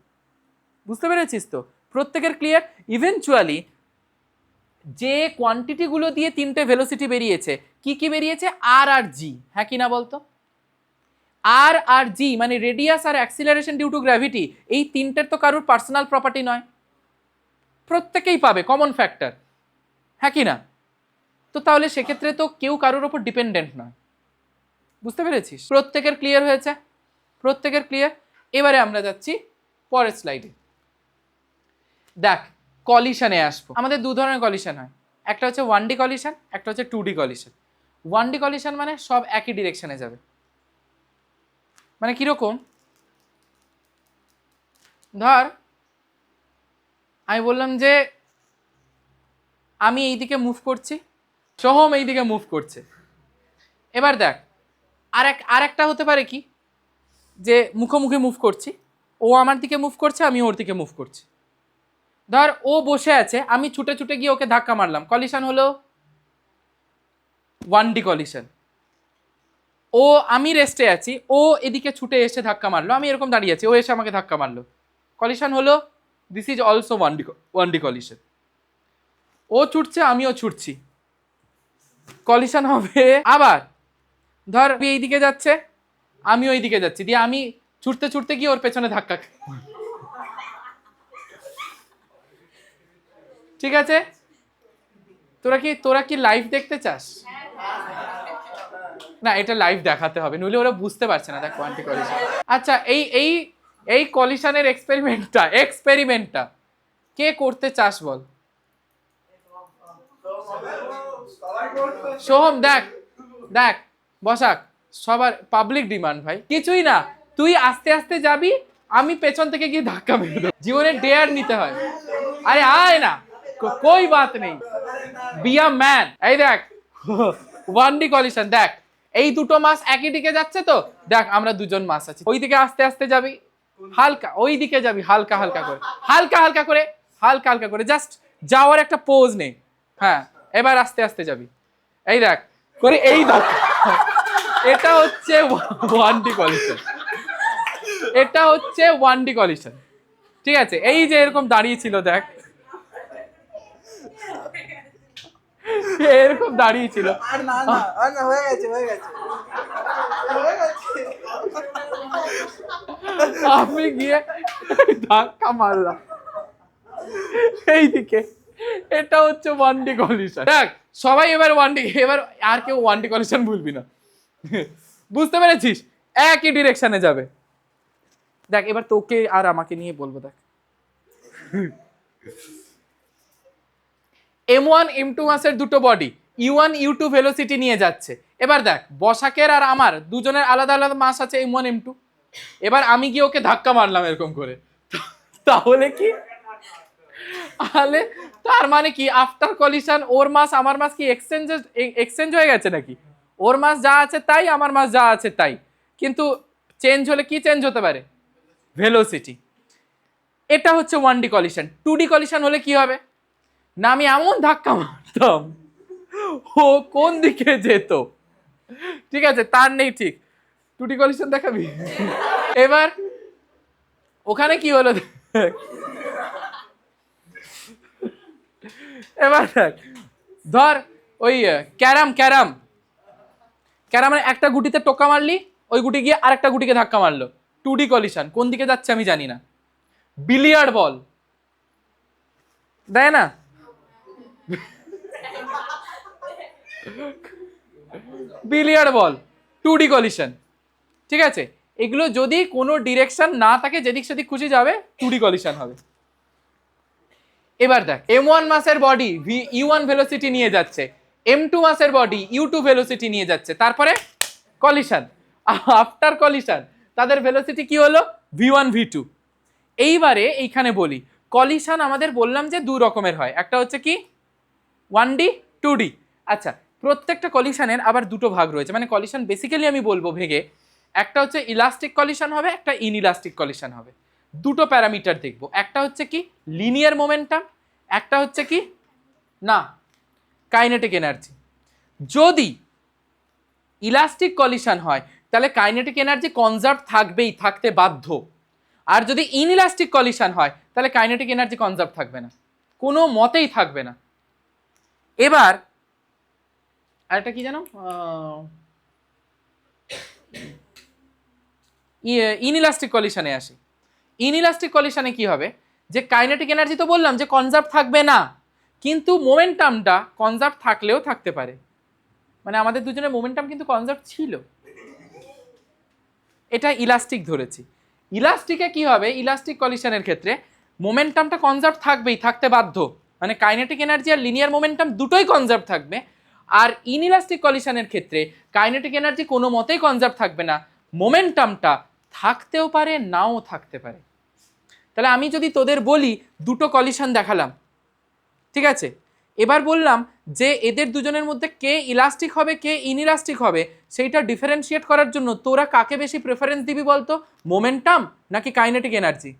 বুঝতে পেরেছিস তো? প্রত্যেকের ক্লিয়ার? ইভেনচুয়ালি যে কোয়ান্টিটিগুলো দিয়ে তিনটে ভেলোসিটি বেরিয়েছে, কি কি বেরিয়েছে? আর আর জি, হ্যাঁ কি না বলতো? আর আর জি মানে রেডিয়াস আর অ্যাক্সিলারেশন ডিউ টু গ্র্যাভিটি, এই তিনটের তো কারোর পার্সোনাল প্রপার্টি নয়, প্রত্যেকেই পাবে কমন ফ্যাক্টর, হ্যাঁ কি না? তো তাহলে সেক্ষেত্রে তো কেউ কারোর ওপর ডিপেন্ডেন্ট নয়। বুঝতে পেরেছিস? প্রত্যেকের ক্লিয়ার হয়েছে? প্রত্যেকের ক্লিয়ার? এবারে আমরা যাচ্ছি পরের স্লাইডে। দেখ কলিশনে আসবো। আমাদের দু ধরনের কলিশন হয়, একটা হচ্ছে 1D কলিশন, একটা হচ্ছে 2D কলিশন। 1D কলিশন মানে সব একই ডিরেকশনে যাবে। মানে কিরকম? ধর আমি বললাম যে আমি এইদিকে মুভ করছি, সোহম এইদিকে মুভ করছে। এবার দেখ আর একটা হতে পারে কি, যে মুখোমুখি মুভ করছি, ও আমার দিকে মুভ করছে আমি ওর দিকে মুভ করছি। ধর ও বসে আছে, আমি ছুটে ছুটে গিয়ে ওকে ধাক্কা মারলাম, কলিশন হলো 1D কলিশন। ও আমি রেস্টে আছি, ও এদিকে ছুটে এসে ধাক্কা মারলো, আমি এরকম দাঁড়িয়ে আছি, ও এসে আমাকে ধাক্কা মারলো, কলিশন হলো, this is also 1D collision. ও ছুটছে আমিও ছুটছি, কলিশন হবে। আবার ধর এইদিকে যাচ্ছে আমিও এইদিকে যাচ্ছি, দিয়ে আমি ছুটতে ছুটতে গিয়ে ওর পেছনে ধাক্কা, ঠিক আছে? তোরা কি লাইভ দেখতে চাস? না এটা লাইভ দেখাতে হবে, নইলে ওরা বুঝতে পারছে না। দেখ কোয়ান্টি কলিশন। আচ্ছা এই এই এই কলিশনের এক্সপেরিমেন্টটা কে করতে চাস বল? সোহম দেখ দেখ বসাক, সবার পাবলিক ডিমান্ড ভাই, কিছুই না, তুই আস্তে আস্তে যাবি, আমি পেছন থেকে গিয়ে ধাক্কা মেরে দেবো। জীবনে ডেয়ার নিতে হয়। আরে আয় না, কোই বাত নেই, বি আ ম্যান। এই দেখ 1D কলিশন, দেখ এই দুটো মাস একই দিকে যাচ্ছে তো, দেখ আমরা দুজন মাস আছি, ওই দিকে আস্তে আস্তে যাবি হালকা, ওই দিকে যাবি হালকা হালকা করে, হালকা হালকা করে, হালকা হালকা করে, জাস্ট যাওয়ার একটা পোজ নে। হ্যাঁ এবার আস্তে আস্তে যাবি, এই দেখ করে, এই দেখ এটা হচ্ছে 1D কলিশন, এটা হচ্ছে 1D কলিশন, ঠিক আছে? এই যে এরকম দাঁড়িয়ে ছিল, দেখ এরকম দাঁড়িয়ে ছিল, আর না না আর না, হয়ে গেছে হয়ে গেছে হয়ে গেছে। আমি গিয়ে ধাক্কা মারলাম এইদিকে, এটা হচ্ছে 1D কলিশন। দেখ সবাই এবার 1D, এবার আর কেউ 1D কলিশন ভুলবি না, বুঝতে পেরেছিস? একই ডিরেকশনে যাবে। দেখ এবার তোকে আর আমাকে নিয়ে বলবো, দেখ M1 M2 মাসের দুটো বডি U1 U2 ভেলোসিটি নিয়ে যাচ্ছে। এবার দেখ বসাকের আর আমার দুজনের আলাদা আলাদা মাস আছে M1 M2। এবার আমি গিয়ে ওকে ধাক্কা মারলাম এরকম করে, তাহলে কি, তাহলে তার মানে কি আফটার কলিশন ওর মাস আমার মাস কি এক্সচেঞ্জ হয়ে গেছে নাকি? ওর মাস যা আছে তাই, আমার মাস যা আছে তাই, কিন্তু চেঞ্জ হলে কি চেঞ্জ হতে পারে? ভেলোসিটি। এটা হচ্ছে 1D কলিশন। 2D কলিশন হলে কি হবে না, আমি এমন ধাক্কা মারতাম ও কোন দিকে যেত, ঠিক আছে, তার নেই ঠিক। 2D কলিশন দেখাবি? এবার ওখানে কি হলো এবার দেখ, ধর ওই ক্যারামের একটা গুটিতে টোকা মারলি, ওই গুটি গিয়ে আরেকটা গুটিকে ধাক্কা মারলো। 2D collision. কোন দিকে যাচ্ছে আমি জানি না। বিলিয়ার্ড বল দেয় না, বিলিয়ার্ড বল 2D কলিশন, ঠিক আছে। এগুলো যদি কোনো ডিরেকশন না থাকে, যেদিক সেদিক খুশি যাবে, 2D কলিশন হবে। এবার দেখ M1 মাসের বডি U1 ভেলোসিটি নিয়ে যাচ্ছে, M2 মাসের বডি U2 ভেলোসিটি নিয়ে যাচ্ছে, তারপরে কলিশন। আফটার কলিশন তাদের ভেলোসিটি কি হলো? V1 V2। এইবারে এইখানে বলি কলিশন আমাদের বললাম যে দু রকমের হয়, একটা হচ্ছে কি 1D 2D। আচ্ছা, প্রত্যেকটা কলিশনের আবার দুটো ভাগ রয়েছে, মানে কলিশন বেসিক্যালি আমি বলবো ভেঙে, একটা হচ্ছে ইলাস্টিক কলিশন হবে, একটা ইনইলাস্টিক কলিশন হবে। দুটো প্যারামিটার দেখব, একটা হচ্ছে কি লিনিয়ার মোমেন্টাম, একটা হচ্ছে কি না কাইনেটিক এনার্জি। যদি ইলাস্টিক কলিশন হয় তাহলে কাইনেটিক এনার্জি কনজার্ভ থাকবেই, থাকতে বাধ্য। আর যদি ইনইলাস্টিক কলিশন হয় তাহলে কাইনেটিক এনার্জি কনজার্ভ থাকবে না, কোনো মতেই থাকবে না। এবার আরেকটা কি জানো, ইনইলাস্টিক কলিশনে আসি। ইনইলাস্টিক কলিশনে কি হবে, যে কাইনেটিক এনার্জি তো বললাম যে কনজার্ভ থাকবে না, কিন্তু মোমেন্টামটা কনজার্ভ থাকলেও থাকতে পারে। মানে আমাদের দুজনের মোমেন্টাম কিন্তু কনজার্ভ ছিল, এটা ইলাস্টিক ধরেছি। ইলাস্টিকে কি হবে, ইলাস্টিক কলিশনের ক্ষেত্রে মোমেন্টামটা কনজার্ভ থাকবেই, থাকতে বাধ্য, মানে কাইনেটিক এনার্জি আর লিনিয়ার মোমেন্টাম দুটোই কনজার্ভ থাকবে। আর ইনইলাস্টিক কলিশনের ক্ষেত্রে কাইনেটিক এনার্জি কোনো মতেই কনজার্ভ থাকবে না, মোমেন্টামটা থাকতেও পারে নাও থাকতে পারে। তাহলে আমি যদি তোদের বলি দুটো কলিশন দেখালাম, ঠিক আছে, এবার বললাম যে এদের দুজনের মধ্যে কে ইলাস্টিক হবে কে ইনইলাস্টিক হবে, সেইটা ডিফারেন্সিয়েট করার জন্য তোরা কাকে বেশি প্রেফারেন্স দিবি বলতো, মোমেন্টাম নাকি কাইনেটিক এনার্জি?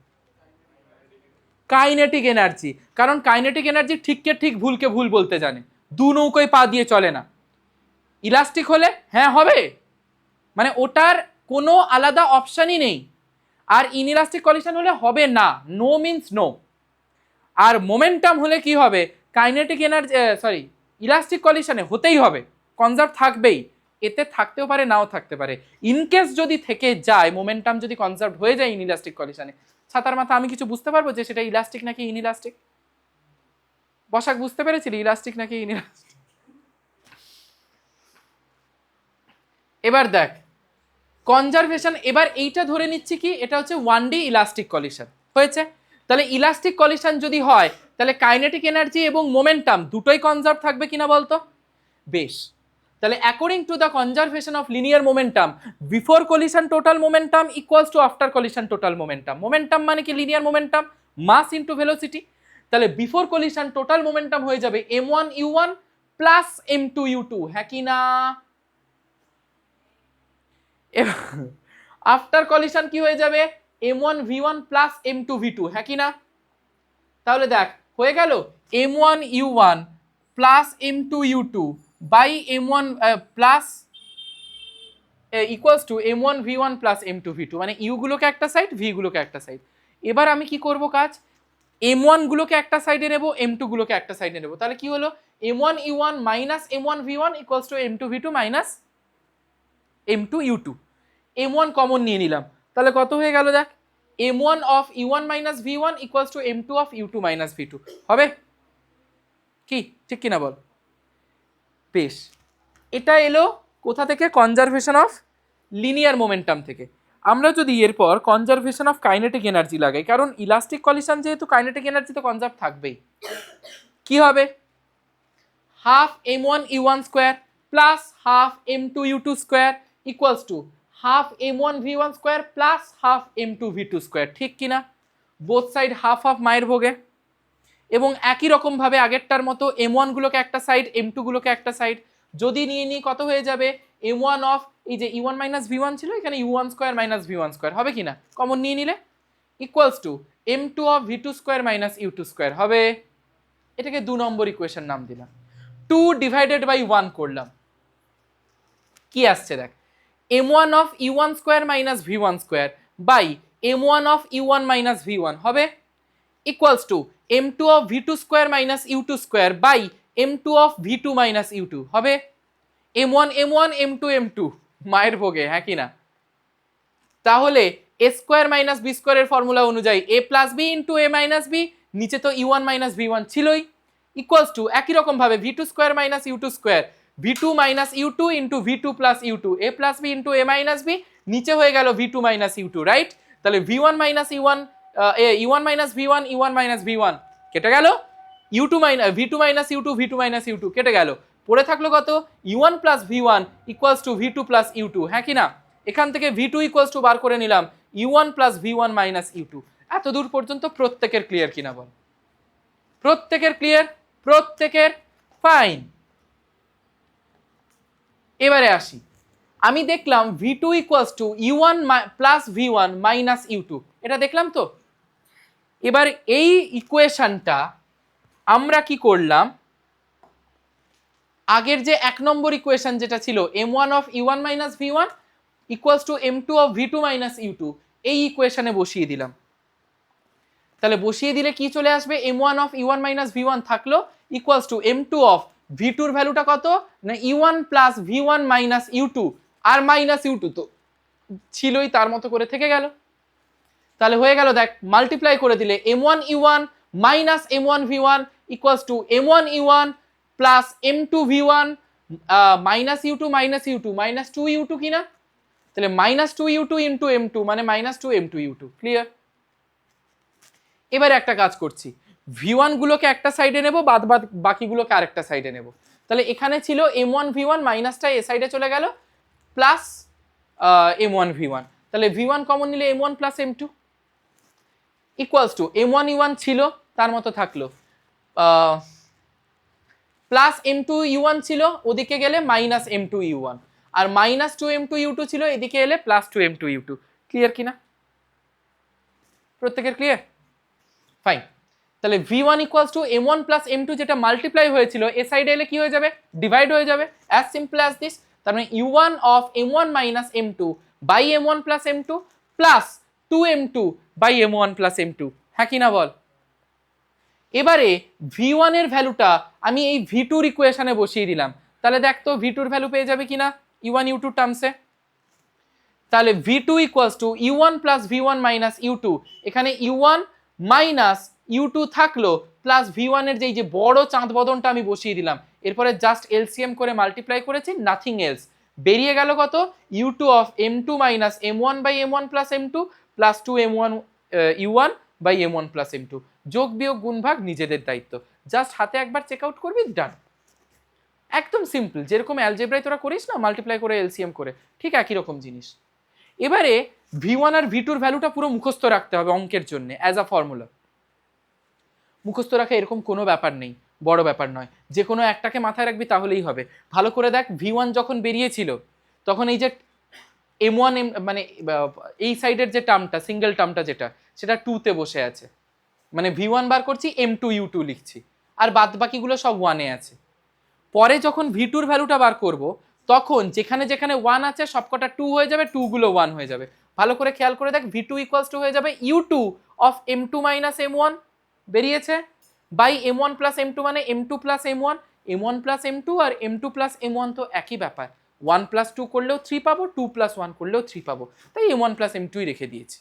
কাইনেটিক এনার্জি, কারণ কাইনেটিক এনার্জি ঠিককে ঠিক ভুলকে ভুল বলতে জানে, দু নৌকোয় পা দিয়ে চলে না। ইলাস্টিক হলে হ্যাঁ হবে, মানে ওটার কোনো আলাদা অপশানই নেই। আর ইনইলাস্টিক কলিশন হলে হবে না, নো মিন্স নো। আর মোমেন্টাম হলে কি হবে, কাইনেটিক এনার্জি সরি ইলাস্টিক কলিশনে হতেই হবে, কনজার্ভ থাকবেই, এতে থাকতেও পারে নাও থাকতে পারে। ইনকেস যদি থেকে যায় মোমেন্টাম, যদি কনজার্ভ হয়ে যায় ইনইলাস্টিক কলিশনে, ছাতার মাথা আমি কিছু বুঝতে পারবো যে সেটা ইলাস্টিক নাকি ইনইলাস্টিক? বসাক বুঝতে পেরেছিলি ইলাস্টিক নাকি ইনইলাস্টিক? এবার দেখ কনজারভেশন, এবার এইটা ধরে নিচ্ছি কি এটা হচ্ছে 1D ইলাস্টিক কলিশন হয়েছে। তাহলে ইলাস্টিক কলিশন যদি হয় তাহলে কাইনেটিক এনার্জি এবং মোমেন্টাম দুটোই কনজার্ভ থাকবে কিনা বলতো? বেশ, তাহলে according to the conservation of linear momentum, before collision total momentum equals to after collision total momentum. Momentum মানে কি linear momentum, mass into velocity. তাহলে বিফোর কলিশন টোটাল মোমেন্টাম হয়ে যাবে m1 u1 plus m2 u2, হ্যাঁ কি না? After collision কি হয়ে যাবে, m1 v1 plus m2 v2, হ্যাঁ কি না? তাহলে দেখ হয়ে গেল m1 u1 plus m2 u2 by m1 plus equals to m1 v1 plus m2 v2, মানে ইউ গুলোকে একটা সাইড, ভি গুলোকে একটা সাইড। এবার আমি কি করব কাজ, m1 গুলোকে একটা সাইডে নেব, m2 গুলোকে একটা সাইডে নেব। তাহলে কি হলো, m1 u1 minus m1 v1 equals to m2 v2 minus m2 u2। m1 common নিয়ে নিলাম, তাহলে কত হয়ে গেল দেখ, m1 of u1 minus v1 equals to m2 of u2 minus v2 হবে কি, ঠিক কিনা বল? বেশ, এটা এলো কোথা থেকে? কনজারভেশন অফ লিনিয়ার মোমেন্টাম থেকে। আমরা যদি এরপর কনজারভেশন অফ কাইনেটিক এনার্জি লাগাই, কারণ ইলাস্টিক কলিশন যেহেতু কাইনেটিক এনার্জি তো কনজার্ভ থাকবেই, কি হবে? Half m1 u1 square plus half m2 u2 square equals to half m1 v1 square plus half m2 v2 square, ঠিক কিনা? বোথ সাইড হাফ হাফ মায়ের ভোগে। এবং একই রকম ভাবে আগেরটার মতো m1 গুলোকে একটা সাইড, m2 গুলোকে একটা সাইড, যদি নিয়ে নিই কত হয়ে যাবে? m1 অফ এই যে u1 মাইনাস v1 ছিল, এখানে u1 square minus v1 square হবে কিনা, কমন নিয়ে নিলে, equals to m2 of v2 square minus u2 square হবে। এটাকে 2 নম্বর ইকুয়েশন নাম দিলাম। 2 ডিভাইডেড বাই 1 করলাম, কি আসছে দেখ, m1 of u1 square minus v1 square by m1 of u1 minus v1 হবে equals to m2 of v2 square minus u2 square by m2 of v2 minus u2 হবে m1 m1 m2 m2 মায়ের ভোগে, হ্যাঁ কি না? তাহলে a square minus b স্কোয়ারের formula অনুযায়ী a plus b into a minus b, নিচে তো u1 মাইনাস v1 ছিলই, ইকুয়ালস টু একই রকম ভাবে v2 square minus u2 square v2 minus u2 into v2 plus u2 a plus b into a minus b, নিচে হয়ে গেল v2 minus u2, right? তাহলে v1 minus u1 u1 minus v1 u1 minus v1 কেটে গেল, u2 minus v2 minus u2 v2 minus u2 কেটে গেল, পড়ে থাকলো কত? u1 plus v1 equals to v2 plus u2, হ্যাঁ কি না? এখান থেকে v2 ইকুয়ালস টু বার করে নিলাম u1 plus v1 minus u2। এত দূর পর্যন্ত প্রত্যেকের ক্লিয়ার কিনা বল? প্রত্যেকের ক্লিয়ার? প্রত্যেকের ফাইন। এবারে আসি, আমি দেখলাম v2 equals to u1 plus v1 minus u2, এটা দেখলাম তো। এবার এই ইকুয়েশনটা আমরা কি করলাম, আগের যে 1 নম্বর ইকুয়েশন যেটা ছিল m1 of u1 minus v1 equals to m2 of v2 minus u2, এই ইকুয়েশনে বসিয়ে দিলাম। তাহলে বসিয়ে দিলে কি চলে আসবে? m1 of u1 minus v1 থাকলো equals to m2 of v2 এর ভ্যালুটা কত না u1 plus v1 minus u2, আর মাইনাস u2 তো ছিলই, তার মতো করে থেকে গেল। তাহলে হয়ে গেল, দেখ মাল্টিপ্লাই করে দিলে m1 u1 minus m1 v1 equals to m1 u1 plus m2 v1 minus u2 minus u2 minus 2 u2 কিনা, তাহলে মাইনাস 2 u2 ইন্টু m2 মানে মাইনাস 2 m2 u2, ক্লিয়ার? এবারে একটা কাজ করছি, v1 গুলোকে একটা সাইডে নেব, বাকিগুলোকে আরেকটা সাইডে নেব। তাহলে এখানে ছিল m1 v1 মাইনাসটা এ সাইডে চলে গেল প্লাস m1 v1, তাহলে v1 কমন নিলে m1 plus m2 equals to m1 u1 ছিল তার মতো থাকলো প্লাস m2 u1 ছিল, ওদিকে গেলে মাইনাস m2 u1, আর মাইনাস 2 m2 u2 ছিল, এদিকে এলে প্লাস 2 m2 u2, ক্লিয়ার কিনা? প্রত্যেকের ক্লিয়ার? ফাইন। তাহলে v1 equals to m1 plus m2 যেটা মাল্টিপ্লাই হয়েছিল এ সাইডে এলে কি হয়ে যাবে? ডিভাইড হয়ে যাবে, অ্যাজ সিম্পল অ্যাজ দিস। তার মানে u1 of m1 minus m2 by m1 plus m2 plus 2m2 by m1 plus m2, হ্যাঁ কি না বল? এবারে v1 এর ভ্যালুটা আমি এই v2 এর ইকুয়েশনে বসিয়ে দিলাম, তাহলে দেখ তো v2 এর ভ্যালু পেয়ে যাবে কিনা u1 u2 টার্মসে। তাহলে v2 equals to u1 plus v1 minus u2, এখানে u1 মাইনাস u2 থাকলো প্লাস v1 এর যে বড় চাঁদ বদনটা আমি বসিয়ে দিলাম, এরপরে জাস্ট এলসিএম করে মাল্টিপ্লাই করেছি, নাথিং এলস, বেরিয়ে গেল কত? u2 of m2 minus m1 by m1 plus m2 plus 2 m1 u1 by m1 plus m2, যোগ বিয়োগ গুণ ভাগ নিজেদের দায়িত্ব, জাস্ট হাতে একবার চেক আউট করবি, ডান। একদম সিম্পল, যেরকম অ্যালজেব্রায় তোরা করিস না মাল্টিপ্লাই করে এলসিএম করে, ঠিক একই রকম জিনিস। এবারে v1 আর v2 এর ভ্যালুটা পুরো মুখস্থ রাখতে হবে অঙ্কের জন্য অ্যাজ আ ফর্মুলা। মুখস্থ রাখা এরকম কোনো ব্যাপার নেই, বড় ব্যাপার নয়, যে কোনো একটাকে মাথায় রাখবি তাহলেই হবে। ভালো করে দেখ, v1 যখন বেরিয়েছিল তখন এই যে m1 মানে এই সাইডের যে টার্মটা, সিঙ্গেল টার্মটা যেটা, সেটা 2 তে বসে আছে, মানে v1 বার করছি m2 u2 লিখছি, আর বাদ বাকিগুলো সব 1 এ আছে। পরে যখন v2 এর ভ্যালুটা বার করব তখন যেখানে যেখানে 1 আছে সবকটা 2 হয়ে যাবে, 2 গুলো 1 হয়ে যাবে। ভালো করে খেয়াল করে দেখ, v2 ইকুয়ালস টু হয়ে যাবে u2 of m2 minus m1 বেরিয়েছে বাই m1 প্লাস m2 মানে m2 plus m1, m1 plus m2 আর m2 প্লাস m1 তো একই ব্যাপার, 1 প্লাস 2 করলেও 3 পাবো, 2 প্লাস 1 করলেও 3 পাবো, তাই m1 প্লাস m2 রেখে দিয়েছি,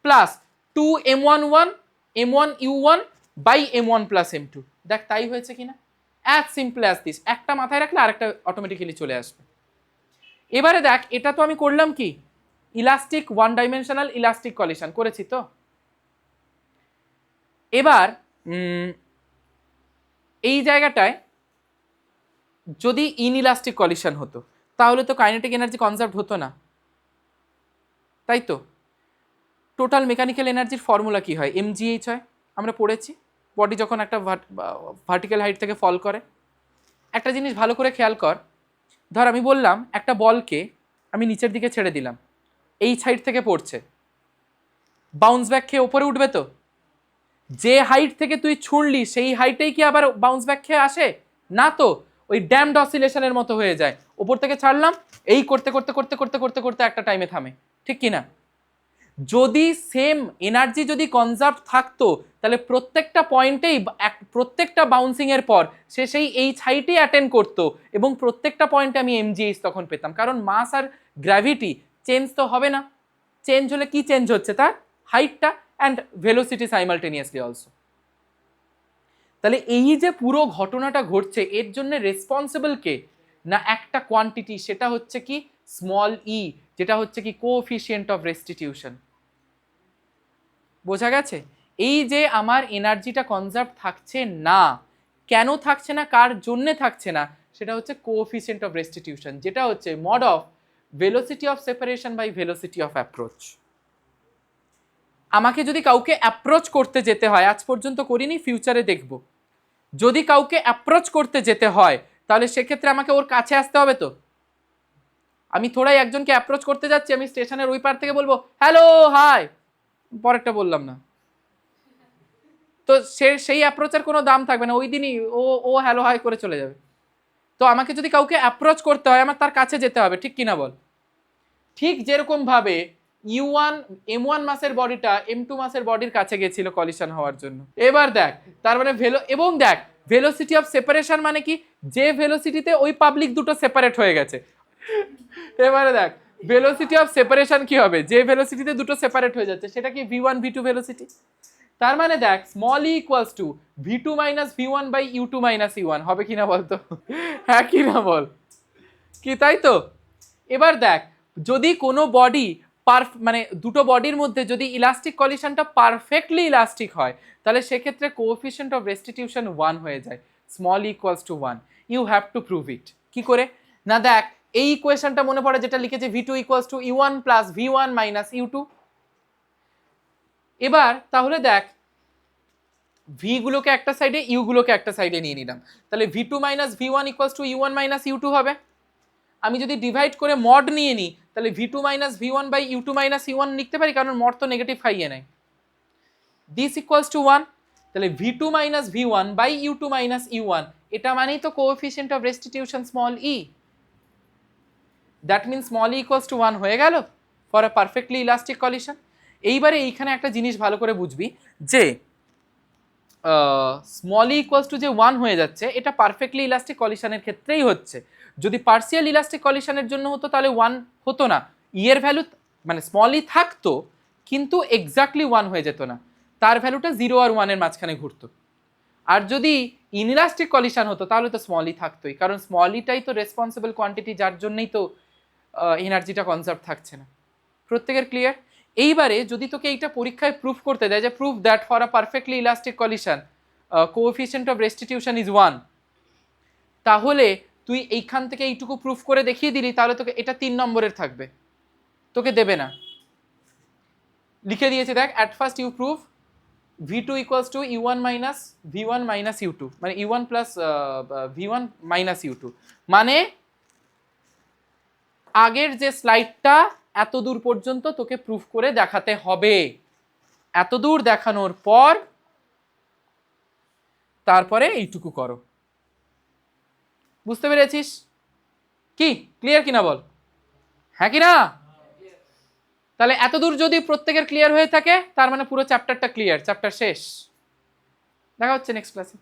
plus 2 m1 m1 u1 by m1 plus m2, দেখ তাই হয়েছে কিনা? অ্যাজ সিম্পল অ্যাজ দিস, একটা মাথায় রাখলে আরেকটা অটোমেটিক্যালি চলে আসবে। এবারে দেখ, এটা তো আমি করলাম কি, elastic one dimensional elastic collision করেছি তো। এবার এই জায়গাটায় যদি ইনইলাস্টিক কলিশন হতো তাহলে তো কাইনেটিক এনার্জি কনজার্ভ হতো না, তাই তো। টোটাল মেকানিক্যাল এনার্জির ফর্মুলা কি হয়, mgh হয়, আমরা পড়েছি। বডি যখন একটা ভার্টিক্যাল হাইট থেকে ফল করে, একটা জিনিস ভালো করে খেয়াল কর, ধর আমি বললাম একটা বলকে আমি নিচের দিকে ছেড়ে দিলাম, এই সাইড থেকে পড়ছে, বাউন্স ব্যাক খেয়ে ওপরে উঠবে তো। যে হাইট থেকে তুই ছুঁড়লি সেই হাইটেই কি আবার বাউন্স ব্যাক খেয়ে আসে না তো, ওই ড্যামড অসিলেশনের মতো হয়ে যায়। ওপর থেকে ছাড়লাম, এই করতে করতে করতে করতে করতে করতে একটা টাইমে থামে, ঠিক কি না? যদি সেম এনার্জি যদি কনজার্ভ থাকতো তাহলে প্রত্যেকটা পয়েন্টেই প্রত্যেকটা বাউন্সিং এর পর সে সেই হাইটই অ্যাটেন্ড করতো এবং প্রত্যেকটা পয়েন্টে আমি mgh তখন পেতাম, কারণ মাস আর গ্র্যাভিটি চেঞ্জ তো হবে না। চেঞ্জ হলে কি চেঞ্জ হচ্ছে, তার হাইটটা অ্যান্ড ভেলোসিটি সাইমালটেনিয়াসলি অলসো। তাহলে এই যে পুরো ঘটনাটা ঘটছে এর জন্য রেসপন্সিবল কে, না একটা কোয়ান্টিটি, সেটা হচ্ছে কি স্মল ই, যেটা হচ্ছে কি কোএফিসিয়েন্ট অফ রেস্টিটিউশন। বোঝা গেছে? এই যে আমার এনার্জিটা কনজার্ভ থাকছে না, কেন থাকছে না, কার জন্যে থাকছে না, সেটা হচ্ছে কোএফিসিয়েন্ট অফ রেস্টিটিউশন, যেটা হচ্ছে mod of velocity of separation by velocity of approach. আমাকে যদি কাউকে অ্যাপ্রোচ করতে যেতে হয়, আজ পর্যন্ত করিনি, ফিউচারে দেখব, যদি কাউকে অ্যাপ্রোচ করতে যেতে হয় তাহলে সেক্ষেত্রে আমাকে ওর কাছে আসতে হবে তো। আমি থোড়াই একজনকে অ্যাপ্রোচ করতে যাচ্ছি, আমি স্টেশনের ওই পার থেকে বলবো হ্যালো হাই, পরেরটা বললাম না, তো সেই অ্যাপ্রোচের কোনো দাম থাকবে না, ওই দিনই ও হ্যালো হাই করে চলে যাবে। তো আমাকে যদি কাউকে অ্যাপ্রোচ করতে হয় আমার তার কাছে যেতে হবে, ঠিক কিনা বল? ঠিক যেরকম ভাবে m1 মাসের বডিটা m2 মাসের বডির কাছে গেছিল কলিশন হওয়ার জন্য। এবার দেখ, তার মানে এবং দেখ ভেলোসিটি অফ সেপারেশন মানে কি, যে ভেলোসিটিতে ওই পাবলিক দুটো সেপারেট হয়ে গেছে। এবারে দেখ ভেলোসিটি অফ সেপারেশন কি হবে, যে ভেলোসিটিতে দুটো সেপারেট হয়ে যাচ্ছে সেটা কি v1 v2 ভেলোসিটি। তার মানে দেখ small e equals to v2 minus v1 by u2 minus u1 হবে কিনা বলতো? হ্যাঁ কি না বল, কি তাই তো? এবার দেখ, যদি কোনো বডি মানে দুটো বডির মধ্যে যদি ইলাস্টিক কলিশনটা পারফেক্টলি ইলাস্টিক হয় তাহলে সেক্ষেত্রে কোএফিসিয়েন্ট অফ রেস্টিটিউশন 1 হয়ে যায়, small equals to 1। You have to prove it. কি করে না, দেখ এই ইকুয়েশনটা মনে পড়ে যেটা লিখেছে v2 equals to u1 plus v1 minus u2। এবার তাহলে দেখ ভি গুলোকে একটা সাইডে ইউ গুলোকে একটা সাইডে নিয়ে নিলাম, তাহলে v2 minus v1 equals to u1 minus u2 হবে। আমি যদি ডিভাইড করে মড নিয়ে নিই তাহলে v2 minus v1 by u2 minus u1 লিখতে পারি, কারণ মড তো নেগেটিভ খাইয়ে নেয়। দিস ইকুয়ালস টু 1, তাহলে v2 minus v1 by u2 minus u1, এটা মানেই তো coefficient of restitution small E. That means small e equals to 1 হয়ে গেল for a perfectly elastic collision. এইবারে এইখানে একটা জিনিস ভালো করে বুঝবি যে স্মল ই ইকুয়ালস টু যে 1 হয়ে যাচ্ছে এটা পারফেক্টলি ইলাস্টিক কলিশনের ক্ষেত্রেই হচ্ছে। যদি পার্সিয়াল ইলাস্টিক কলিশনের জন্য হতো তাহলে 1 হতো না, ই এর ভ্যালু মানে স্মল ই থাকতো কিন্তু এক্স্যাক্টলি 1 হয়ে যেত না, তার ভ্যালুটা 0 আর 1 এর মাঝখানে ঘুরতো। আর যদি ইনইলাস্টিক কলিশন হতো তাহলে তো স্মল ই থাকতোই, কারণ স্মল ইটাই তো রেসপন্সিবল কোয়ান্টিটি যার জন্যই তো এনার্জিটা কনজার্ভ থাকছে না। প্রত্যেকের ক্লিয়ার? এইবারে যদি তোকে এইটা পরীক্ষায় প্রুফ করতে দেয় যে proof that for a perfectly elastic collision coefficient of restitution is 1, তাহলে তুই এইখান থেকে এইটুকু প্রুফ করে দেখিয়ে দিলি, তাহলে তোকে এটা 3 নম্বরের থাকবে, তোকে দেবে না। লিখে দিয়েছে দেখ, at first you prove v2 equals to u1 minus v1 minus u2, মানে u1 plus v1 minus u2, মানে আগের যে স্লাইডটা এত দূর পর্যন্ত তোকে প্রুফ করে দেখাতে হবে। এত দূর দেখানোর পর তারপরে এইটুকু করো। বুঝতে পেরেছিস? কি ক্লিয়ার কিনা বল, হ্যাঁ কি না? তাহলে এত দূর যদি প্রত্যেকের ক্লিয়ার হয়ে থাকে তার মানে পুরো চ্যাপ্টারটা ক্লিয়ার, চ্যাপ্টার শেষ। দেখা হচ্ছে নেক্সট ক্লাসে।